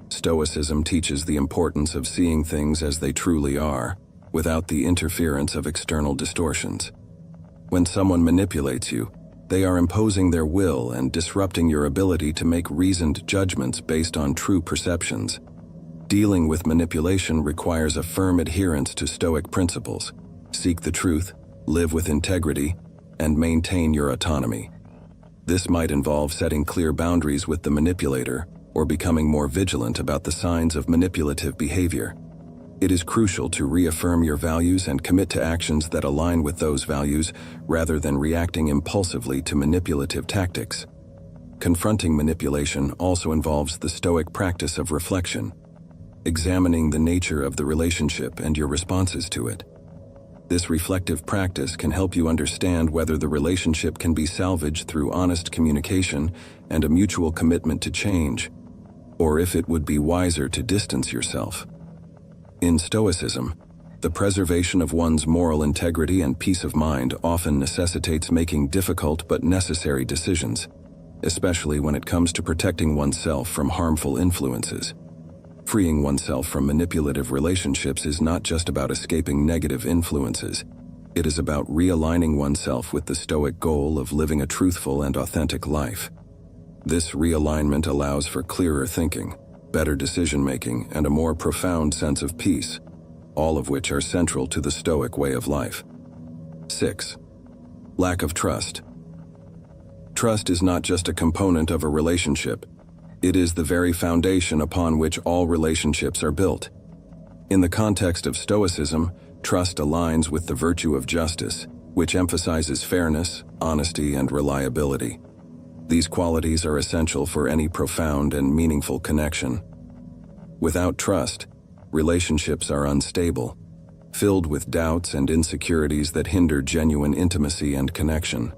Stoicism teaches the importance of seeing things as they truly are, without the interference of external distortions. When someone manipulates you, they are imposing their will and disrupting your ability to make reasoned judgments based on true perceptions. Dealing with manipulation requires a firm adherence to Stoic principles. Seek the truth, live with integrity, and maintain your autonomy. This might involve setting clear boundaries with the manipulator, or becoming more vigilant about the signs of manipulative behavior. It is crucial to reaffirm your values and commit to actions that align with those values rather than reacting impulsively to manipulative tactics. Confronting manipulation also involves the Stoic practice of reflection, examining the nature of the relationship and your responses to it. This reflective practice can help you understand whether the relationship can be salvaged through honest communication and a mutual commitment to change, or if it would be wiser to distance yourself. In Stoicism, the preservation of one's moral integrity and peace of mind often necessitates making difficult but necessary decisions, especially when it comes to protecting oneself from harmful influences. Freeing oneself from manipulative relationships is not just about escaping negative influences. It is about realigning oneself with the Stoic goal of living a truthful and authentic life. This realignment allows for clearer thinking, better decision-making, and a more profound sense of peace, all of which are central to the Stoic way of life. 6. Lack of trust. Trust is not just a component of a relationship. It is the very foundation upon which all relationships are built. In the context of Stoicism, trust aligns with the virtue of justice, which emphasizes fairness, honesty, and reliability. These qualities are essential for any profound and meaningful connection. Without trust, relationships are unstable, filled with doubts and insecurities that hinder genuine intimacy and connection.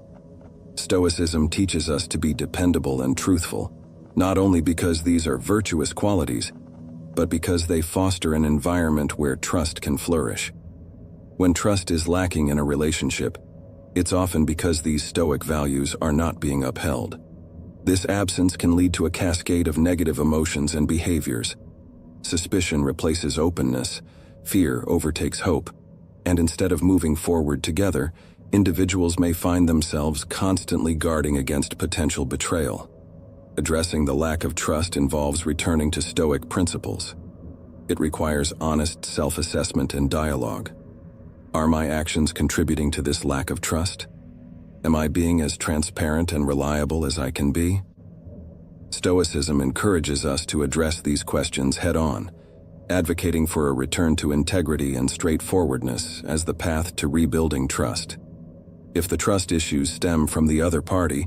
Stoicism teaches us to be dependable and truthful, not only because these are virtuous qualities, but because they foster an environment where trust can flourish. When trust is lacking in a relationship, it's often because these Stoic values are not being upheld. This absence can lead to a cascade of negative emotions and behaviors. Suspicion replaces openness, fear overtakes hope, and instead of moving forward together, individuals may find themselves constantly guarding against potential betrayal. Addressing the lack of trust involves returning to Stoic principles. It requires honest self-assessment and dialogue. Are my actions contributing to this lack of trust? Am I being as transparent and reliable as I can be? Stoicism encourages us to address these questions head-on, advocating for a return to integrity and straightforwardness as the path to rebuilding trust. If the trust issues stem from the other party,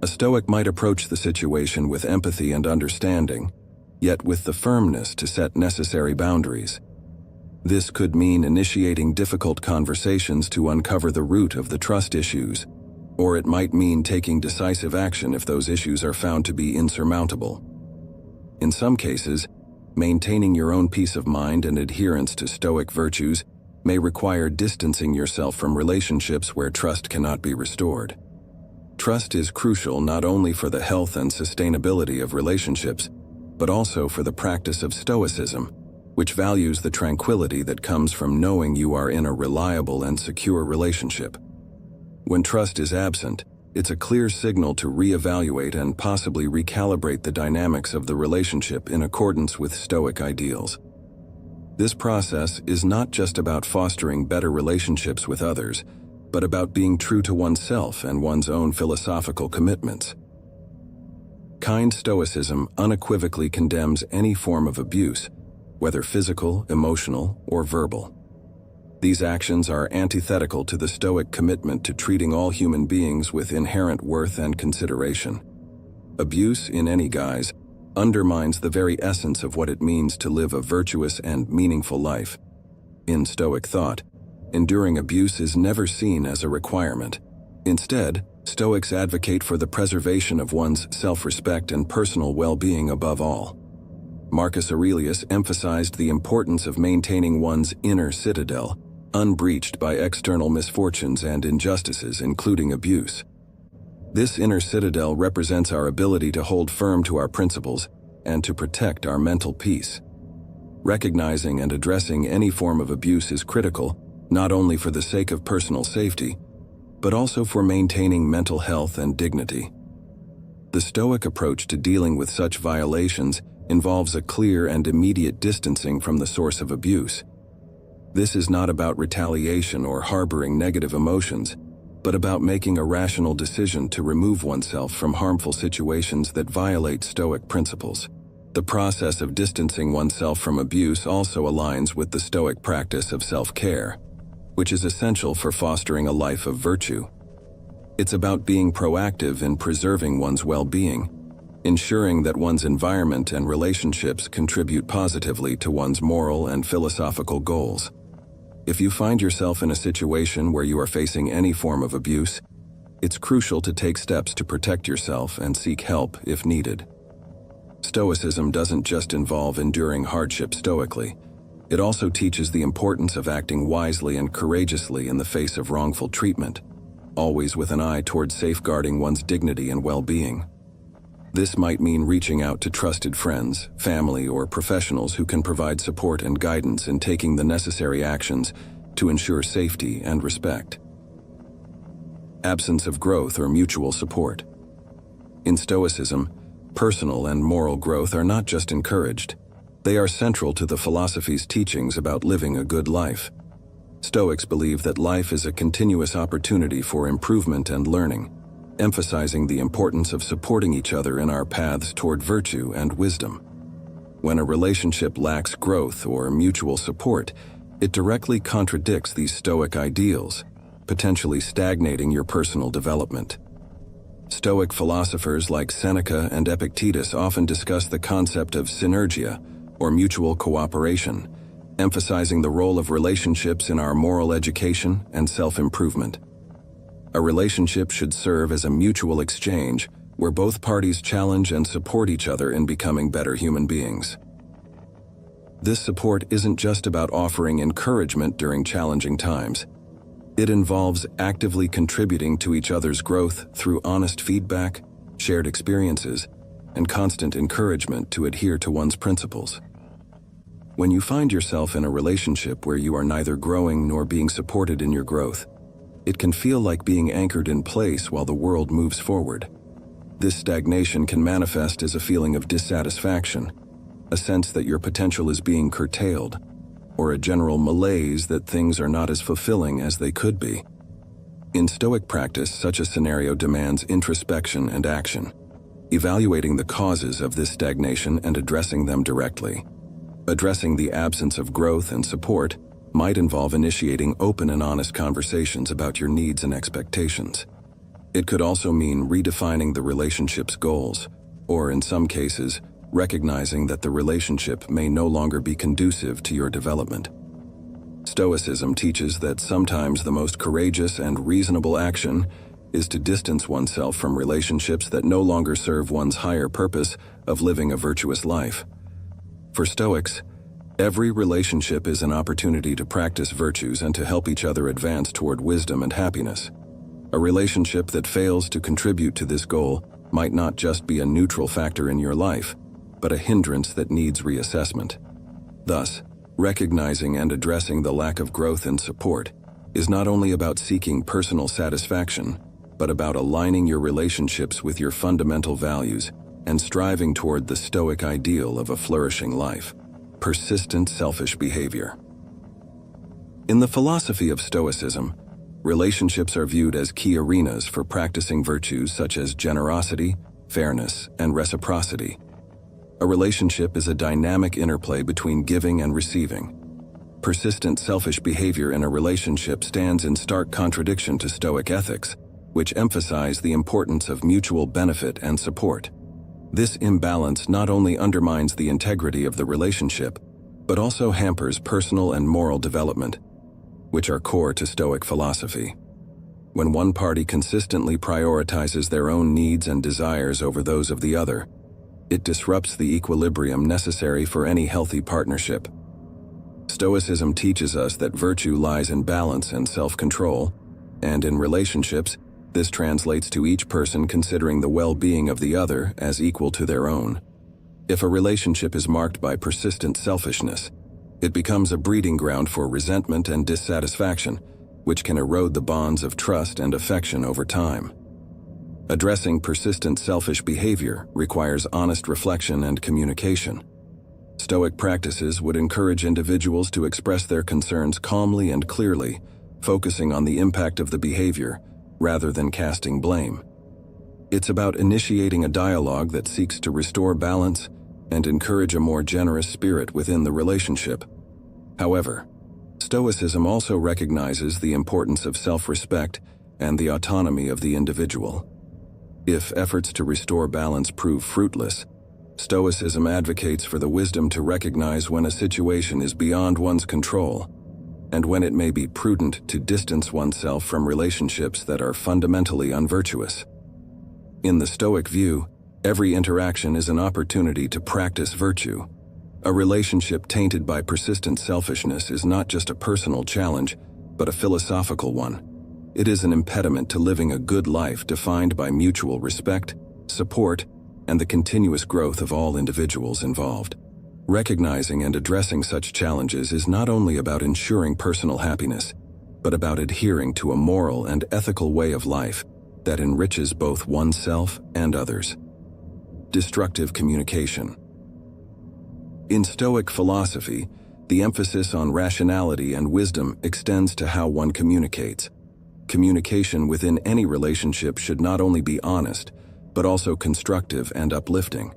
a Stoic might approach the situation with empathy and understanding, yet with the firmness to set necessary boundaries. This could mean initiating difficult conversations to uncover the root of the trust issues, or it might mean taking decisive action if those issues are found to be insurmountable. In some cases, maintaining your own peace of mind and adherence to Stoic virtues may require distancing yourself from relationships where trust cannot be restored. Trust is crucial not only for the health and sustainability of relationships, but also for the practice of Stoicism, which values the tranquility that comes from knowing you are in a reliable and secure relationship. When trust is absent, it's a clear signal to reevaluate and possibly recalibrate the dynamics of the relationship in accordance with Stoic ideals. This process is not just about fostering better relationships with others, but about being true to oneself and one's own philosophical commitments. Kind Stoicism unequivocally condemns any form of abuse, whether physical, emotional, or verbal. These actions are antithetical to the Stoic commitment to treating all human beings with inherent worth and consideration. Abuse, in any guise, undermines the very essence of what it means to live a virtuous and meaningful life. In Stoic thought, enduring abuse is never seen as a requirement. Instead, Stoics advocate for the preservation of one's self-respect and personal well-being above all. Marcus Aurelius emphasized the importance of maintaining one's inner citadel, unbreached by external misfortunes and injustices, including abuse. This inner citadel represents our ability to hold firm to our principles and to protect our mental peace. Recognizing and addressing any form of abuse is critical, not only for the sake of personal safety, but also for maintaining mental health and dignity. The Stoic approach to dealing with such violations involves a clear and immediate distancing from the source of abuse. This is not about retaliation or harboring negative emotions, but about making a rational decision to remove oneself from harmful situations that violate Stoic principles. The process of distancing oneself from abuse also aligns with the Stoic practice of self-care, which is essential for fostering a life of virtue. It's about being proactive in preserving one's well-being, ensuring that one's environment and relationships contribute positively to one's moral and philosophical goals. If you find yourself in a situation where you are facing any form of abuse, it's crucial to take steps to protect yourself and seek help if needed. Stoicism doesn't just involve enduring hardship stoically. It also teaches the importance of acting wisely and courageously in the face of wrongful treatment, always with an eye towards safeguarding one's dignity and well-being. This might mean reaching out to trusted friends, family, or professionals who can provide support and guidance in taking the necessary actions to ensure safety and respect. Absence of growth or mutual support. In Stoicism, personal and moral growth are not just encouraged. They are central to the philosophy's teachings about living a good life. Stoics believe that life is a continuous opportunity for improvement and learning, emphasizing the importance of supporting each other in our paths toward virtue and wisdom. When a relationship lacks growth or mutual support, it directly contradicts these Stoic ideals, potentially stagnating your personal development. Stoic philosophers like Seneca and Epictetus often discuss the concept of synergia, or mutual cooperation, emphasizing the role of relationships in our moral education and self-improvement. A relationship should serve as a mutual exchange where both parties challenge and support each other in becoming better human beings. This support isn't just about offering encouragement during challenging times. It involves actively contributing to each other's growth through honest feedback, shared experiences, and constant encouragement to adhere to one's principles. When you find yourself in a relationship where you are neither growing nor being supported in your growth, it can feel like being anchored in place while the world moves forward. This stagnation can manifest as a feeling of dissatisfaction, a sense that your potential is being curtailed, or a general malaise that things are not as fulfilling as they could be. In Stoic practice, such a scenario demands introspection and action, evaluating the causes of this stagnation and addressing them directly. Addressing the absence of growth and support might involve initiating open and honest conversations about your needs and expectations. It could also mean redefining the relationship's goals, or in some cases, recognizing that the relationship may no longer be conducive to your development. Stoicism teaches that sometimes the most courageous and reasonable action is to distance oneself from relationships that no longer serve one's higher purpose of living a virtuous life. For Stoics, every relationship is an opportunity to practice virtues and to help each other advance toward wisdom and happiness. A relationship that fails to contribute to this goal might not just be a neutral factor in your life, but a hindrance that needs reassessment. Thus, recognizing and addressing the lack of growth and support is not only about seeking personal satisfaction, but about aligning your relationships with your fundamental values and striving toward the Stoic ideal of a flourishing life. Persistent selfish behavior. In the philosophy of Stoicism, relationships are viewed as key arenas for practicing virtues such as generosity, fairness, and reciprocity. A relationship is a dynamic interplay between giving and receiving. Persistent selfish behavior in a relationship stands in stark contradiction to Stoic ethics, which emphasize the importance of mutual benefit and support. This imbalance not only undermines the integrity of the relationship, but also hampers personal and moral development, which are core to Stoic philosophy. When one party consistently prioritizes their own needs and desires over those of the other, it disrupts the equilibrium necessary for any healthy partnership. Stoicism teaches us that virtue lies in balance and self-control, and in relationships, this translates to each person considering the well-being of the other as equal to their own. If a relationship is marked by persistent selfishness, it becomes a breeding ground for resentment and dissatisfaction, which can erode the bonds of trust and affection over time. Addressing persistent selfish behavior requires honest reflection and communication. Stoic practices would encourage individuals to express their concerns calmly and clearly, focusing on the impact of the behavior rather than casting blame. It's about initiating a dialogue that seeks to restore balance and encourage a more generous spirit within the relationship. However, Stoicism also recognizes the importance of self-respect and the autonomy of the individual. If efforts to restore balance prove fruitless, Stoicism advocates for the wisdom to recognize when a situation is beyond one's control, and when it may be prudent to distance oneself from relationships that are fundamentally unvirtuous. In the Stoic view, every interaction is an opportunity to practice virtue. A relationship tainted by persistent selfishness is not just a personal challenge, but a philosophical one. It is an impediment to living a good life defined by mutual respect, support, and the continuous growth of all individuals involved. Recognizing and addressing such challenges is not only about ensuring personal happiness, but about adhering to a moral and ethical way of life that enriches both oneself and others. Destructive communication. In Stoic philosophy, the emphasis on rationality and wisdom extends to how one communicates. Communication within any relationship should not only be honest, but also constructive and uplifting.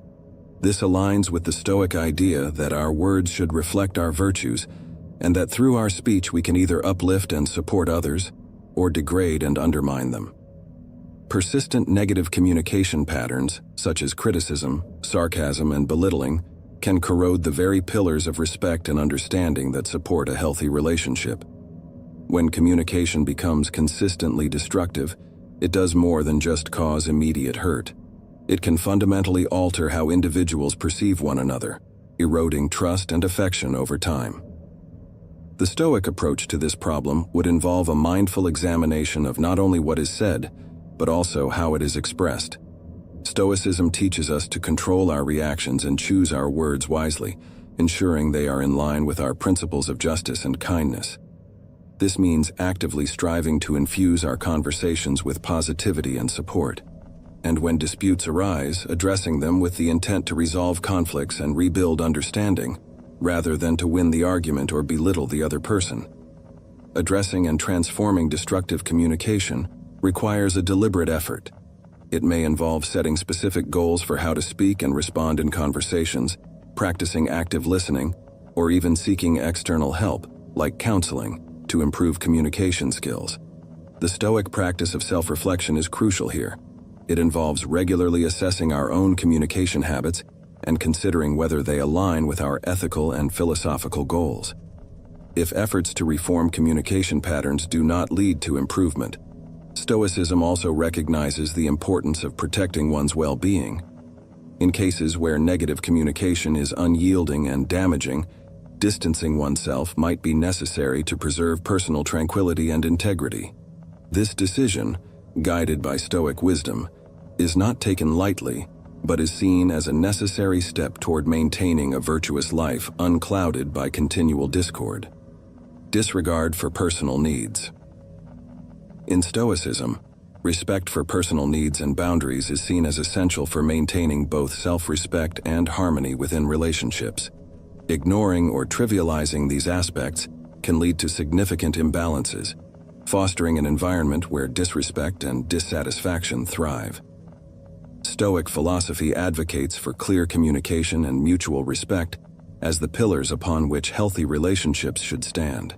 This aligns with the Stoic idea that our words should reflect our virtues, and that through our speech we can either uplift and support others, or degrade and undermine them. Persistent negative communication patterns, such as criticism, sarcasm, and belittling, can corrode the very pillars of respect and understanding that support a healthy relationship. When communication becomes consistently destructive, it does more than just cause immediate hurt. It can fundamentally alter how individuals perceive one another, eroding trust and affection over time. The Stoic approach to this problem would involve a mindful examination of not only what is said, but also how it is expressed. Stoicism teaches us to control our reactions and choose our words wisely, ensuring they are in line with our principles of justice and kindness. This means actively striving to infuse our conversations with positivity and support, and when disputes arise, addressing them with the intent to resolve conflicts and rebuild understanding, rather than to win the argument or belittle the other person. Addressing and transforming destructive communication requires a deliberate effort. It may involve setting specific goals for how to speak and respond in conversations, practicing active listening, or even seeking external help, like counseling, to improve communication skills. The Stoic practice of self-reflection is crucial here. It involves regularly assessing our own communication habits and considering whether they align with our ethical and philosophical goals. If efforts to reform communication patterns do not lead to improvement, Stoicism also recognizes the importance of protecting one's well-being. In cases where negative communication is unyielding and damaging, distancing oneself might be necessary to preserve personal tranquility and integrity. This decision, guided by Stoic wisdom, is not taken lightly, but is seen as a necessary step toward maintaining a virtuous life unclouded by continual discord. Disregard for personal needs. In Stoicism, respect for personal needs and boundaries is seen as essential for maintaining both self-respect and harmony within relationships. Ignoring or trivializing these aspects can lead to significant imbalances, fostering an environment where disrespect and dissatisfaction thrive. Stoic philosophy advocates for clear communication and mutual respect as the pillars upon which healthy relationships should stand.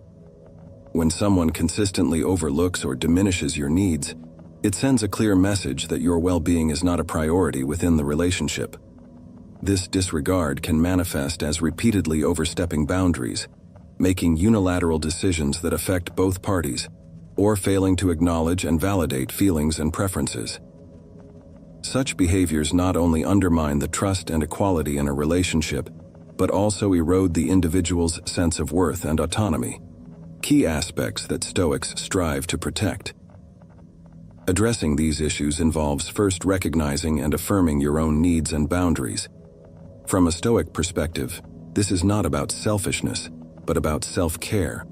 When someone consistently overlooks or diminishes your needs, it sends a clear message that your well-being is not a priority within the relationship. This disregard can manifest as repeatedly overstepping boundaries, making unilateral decisions that affect both parties, or failing to acknowledge and validate feelings and preferences. Such behaviors not only undermine the trust and equality in a relationship, but also erode the individual's sense of worth and autonomy, key aspects that Stoics strive to protect. Addressing these issues involves first recognizing and affirming your own needs and boundaries. From a Stoic perspective, this is not about selfishness, but about self-care,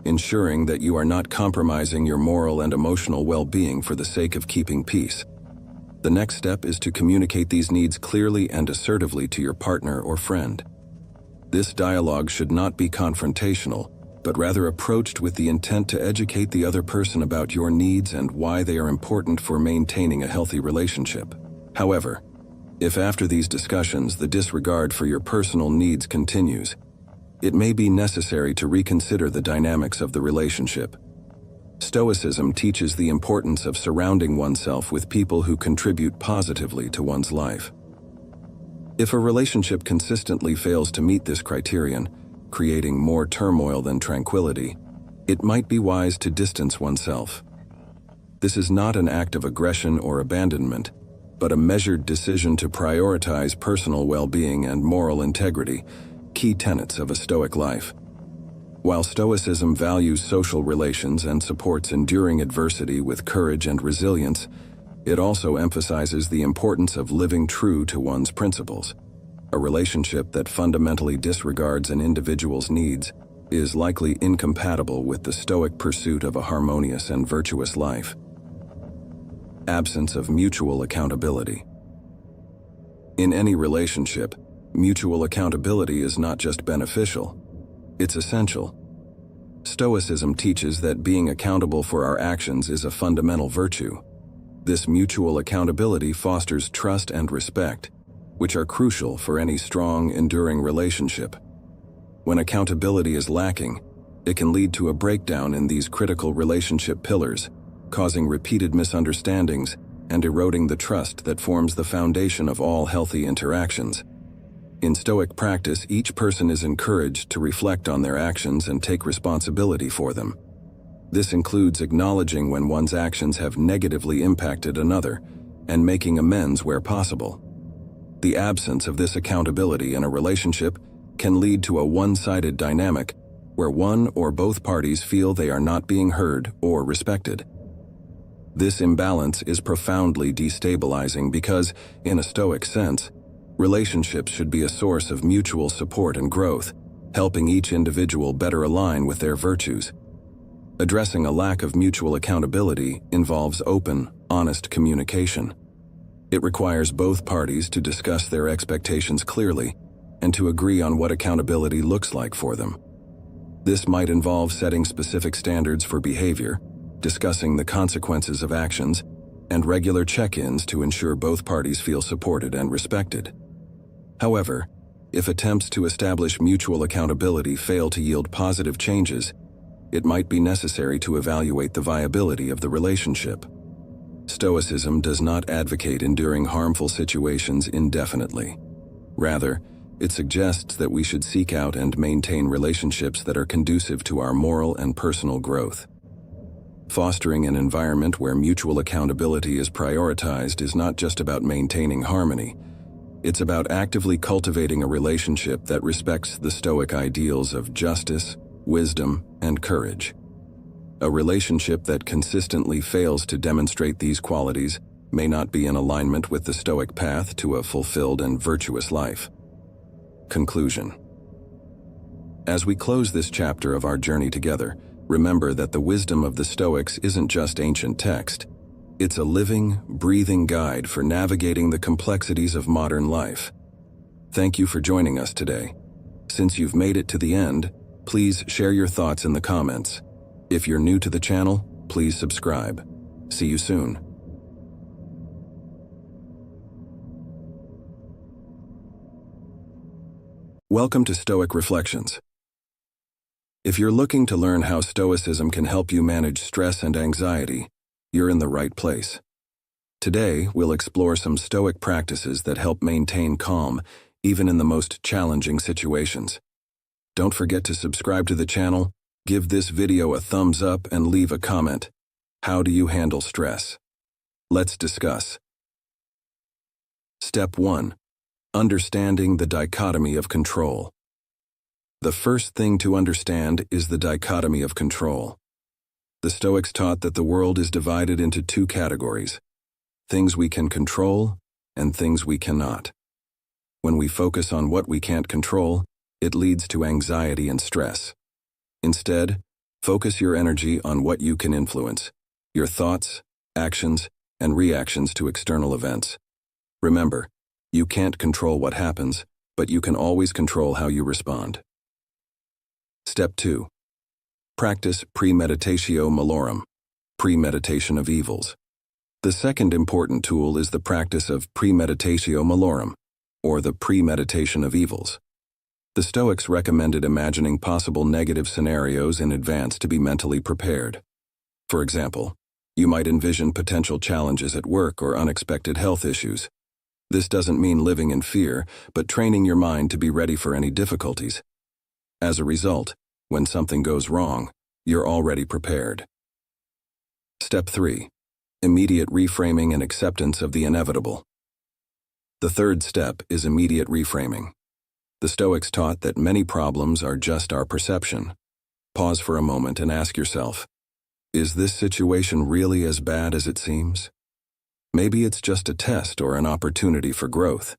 ensuring that you are not compromising your moral and emotional well-being for the sake of keeping peace. The next step is to communicate these needs clearly and assertively to your partner or friend. This dialogue should not be confrontational, but rather approached with the intent to educate the other person about your needs and why they are important for maintaining a healthy relationship. However, if after these discussions the disregard for your personal needs continues, it may be necessary to reconsider the dynamics of the relationship. Stoicism teaches the importance of surrounding oneself with people who contribute positively to one's life. If a relationship consistently fails to meet this criterion, creating more turmoil than tranquility, it might be wise to distance oneself. This is not an act of aggression or abandonment, but a measured decision to prioritize personal well-being and moral integrity, key tenets of a Stoic life. While Stoicism values social relations and supports enduring adversity with courage and resilience, it also emphasizes the importance of living true to one's principles. A relationship that fundamentally disregards an individual's needs is likely incompatible with the Stoic pursuit of a harmonious and virtuous life. Absence of mutual accountability. In any relationship, mutual accountability is not just beneficial, it's essential. Stoicism teaches that being accountable for our actions is a fundamental virtue. This mutual accountability fosters trust and respect, which are crucial for any strong, enduring relationship. When accountability is lacking, it can lead to a breakdown in these critical relationship pillars, causing repeated misunderstandings and eroding the trust that forms the foundation of all healthy interactions. In Stoic practice, each person is encouraged to reflect on their actions and take responsibility for them. This includes acknowledging when one's actions have negatively impacted another and making amends where possible. The absence of this accountability in a relationship can lead to a one-sided dynamic where one or both parties feel they are not being heard or respected. This imbalance is profoundly destabilizing because, in a Stoic sense, relationships should be a source of mutual support and growth, helping each individual better align with their virtues. Addressing a lack of mutual accountability involves open, honest communication. It requires both parties to discuss their expectations clearly and to agree on what accountability looks like for them. This might involve setting specific standards for behavior, discussing the consequences of actions, and regular check-ins to ensure both parties feel supported and respected. However, If attempts to establish mutual accountability fail to yield positive changes, it might be necessary to evaluate the viability of the relationship. Stoicism does not advocate enduring harmful situations indefinitely. Rather, it suggests that we should seek out and maintain relationships that are conducive to our moral and personal growth. Fostering an environment where mutual accountability is prioritized is not just about maintaining harmony. It's about actively cultivating a relationship that respects the Stoic ideals of justice, wisdom, and courage. A relationship that consistently fails to demonstrate these qualities may not be in alignment with the Stoic path to a fulfilled and virtuous life. Conclusion. As we close this chapter of our journey together, remember that the wisdom of the Stoics isn't just ancient text. It's a living, breathing guide for navigating the complexities of modern life. Thank you for joining us today. Since you've made it to the end, please share your thoughts in the comments. If you're new to the channel, please subscribe. See you soon. Welcome to Stoic Reflections. If you're looking to learn how Stoicism can help you manage stress and anxiety, you're in the right place. Today, we'll explore some Stoic practices that help maintain calm, even in the most challenging situations. Don't forget to subscribe to the channel, give this video a thumbs up, and leave a comment. How do you handle stress? Let's discuss. Step 1. Understanding the dichotomy of control. The first thing to understand is the dichotomy of control. The Stoics taught that the world is divided into two categories: things we can control and things we cannot. When we focus on what we can't control, it leads to anxiety and stress. Instead, focus your energy on what you can influence: your thoughts, actions, and reactions to external events. Remember, you can't control what happens, but you can always control how you respond. Step 2. Practice premeditatio malorum, premeditation of evils. The second important tool is the practice of premeditatio malorum, or the premeditation of evils. The Stoics recommended imagining possible negative scenarios in advance to be mentally prepared. For example, you might envision potential challenges at work or unexpected health issues. This doesn't mean living in fear, but training your mind to be ready for any difficulties. As a result, when something goes wrong, you're already prepared. Step 3. Immediate reframing and acceptance of the inevitable. The third step is immediate reframing. The Stoics taught that many problems are just our perception. Pause for a moment and ask yourself, is this situation really as bad as it seems? Maybe it's just a test or an opportunity for growth.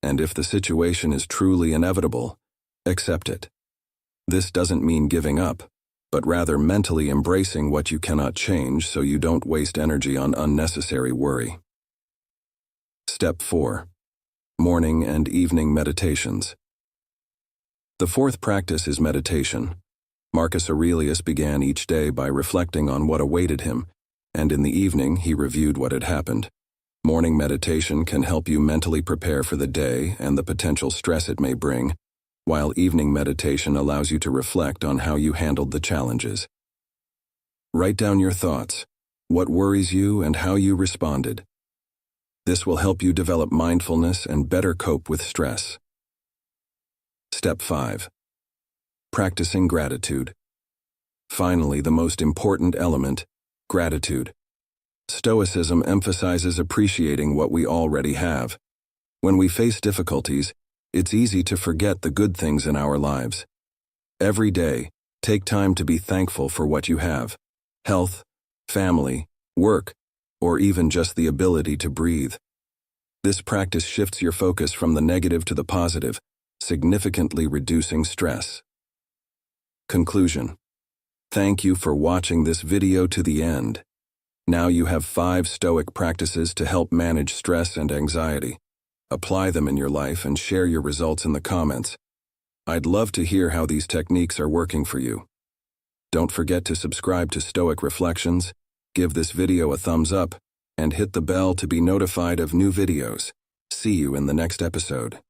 And if the situation is truly inevitable, accept it. This doesn't mean giving up, but rather mentally embracing what you cannot change so you don't waste energy on unnecessary worry. Step 4. Morning and evening meditations. The fourth practice is meditation. Marcus Aurelius began each day by reflecting on what awaited him, and in the evening he reviewed what had happened. Morning meditation can help you mentally prepare for the day and the potential stress it may bring, while evening meditation allows you to reflect on how you handled the challenges. Write down your thoughts, what worries you, and how you responded. This will help you develop mindfulness and better cope with stress. Step 5. Practicing gratitude. Finally, the most important element, gratitude. Stoicism emphasizes appreciating what we already have. When we face difficulties, it's easy to forget the good things in our lives. Every day, take time to be thankful for what you have: health, family, work, or even just the ability to breathe. This practice shifts your focus from the negative to the positive, significantly reducing stress. Conclusion. Thank you for watching this video to the end. Now you have 5 Stoic practices to help manage stress and anxiety. Apply them in your life and share your results in the comments. I'd love to hear how these techniques are working for you. Don't forget to subscribe to Stoic Reflections, give this video a thumbs up, and hit the bell to be notified of new videos. See you in the next episode.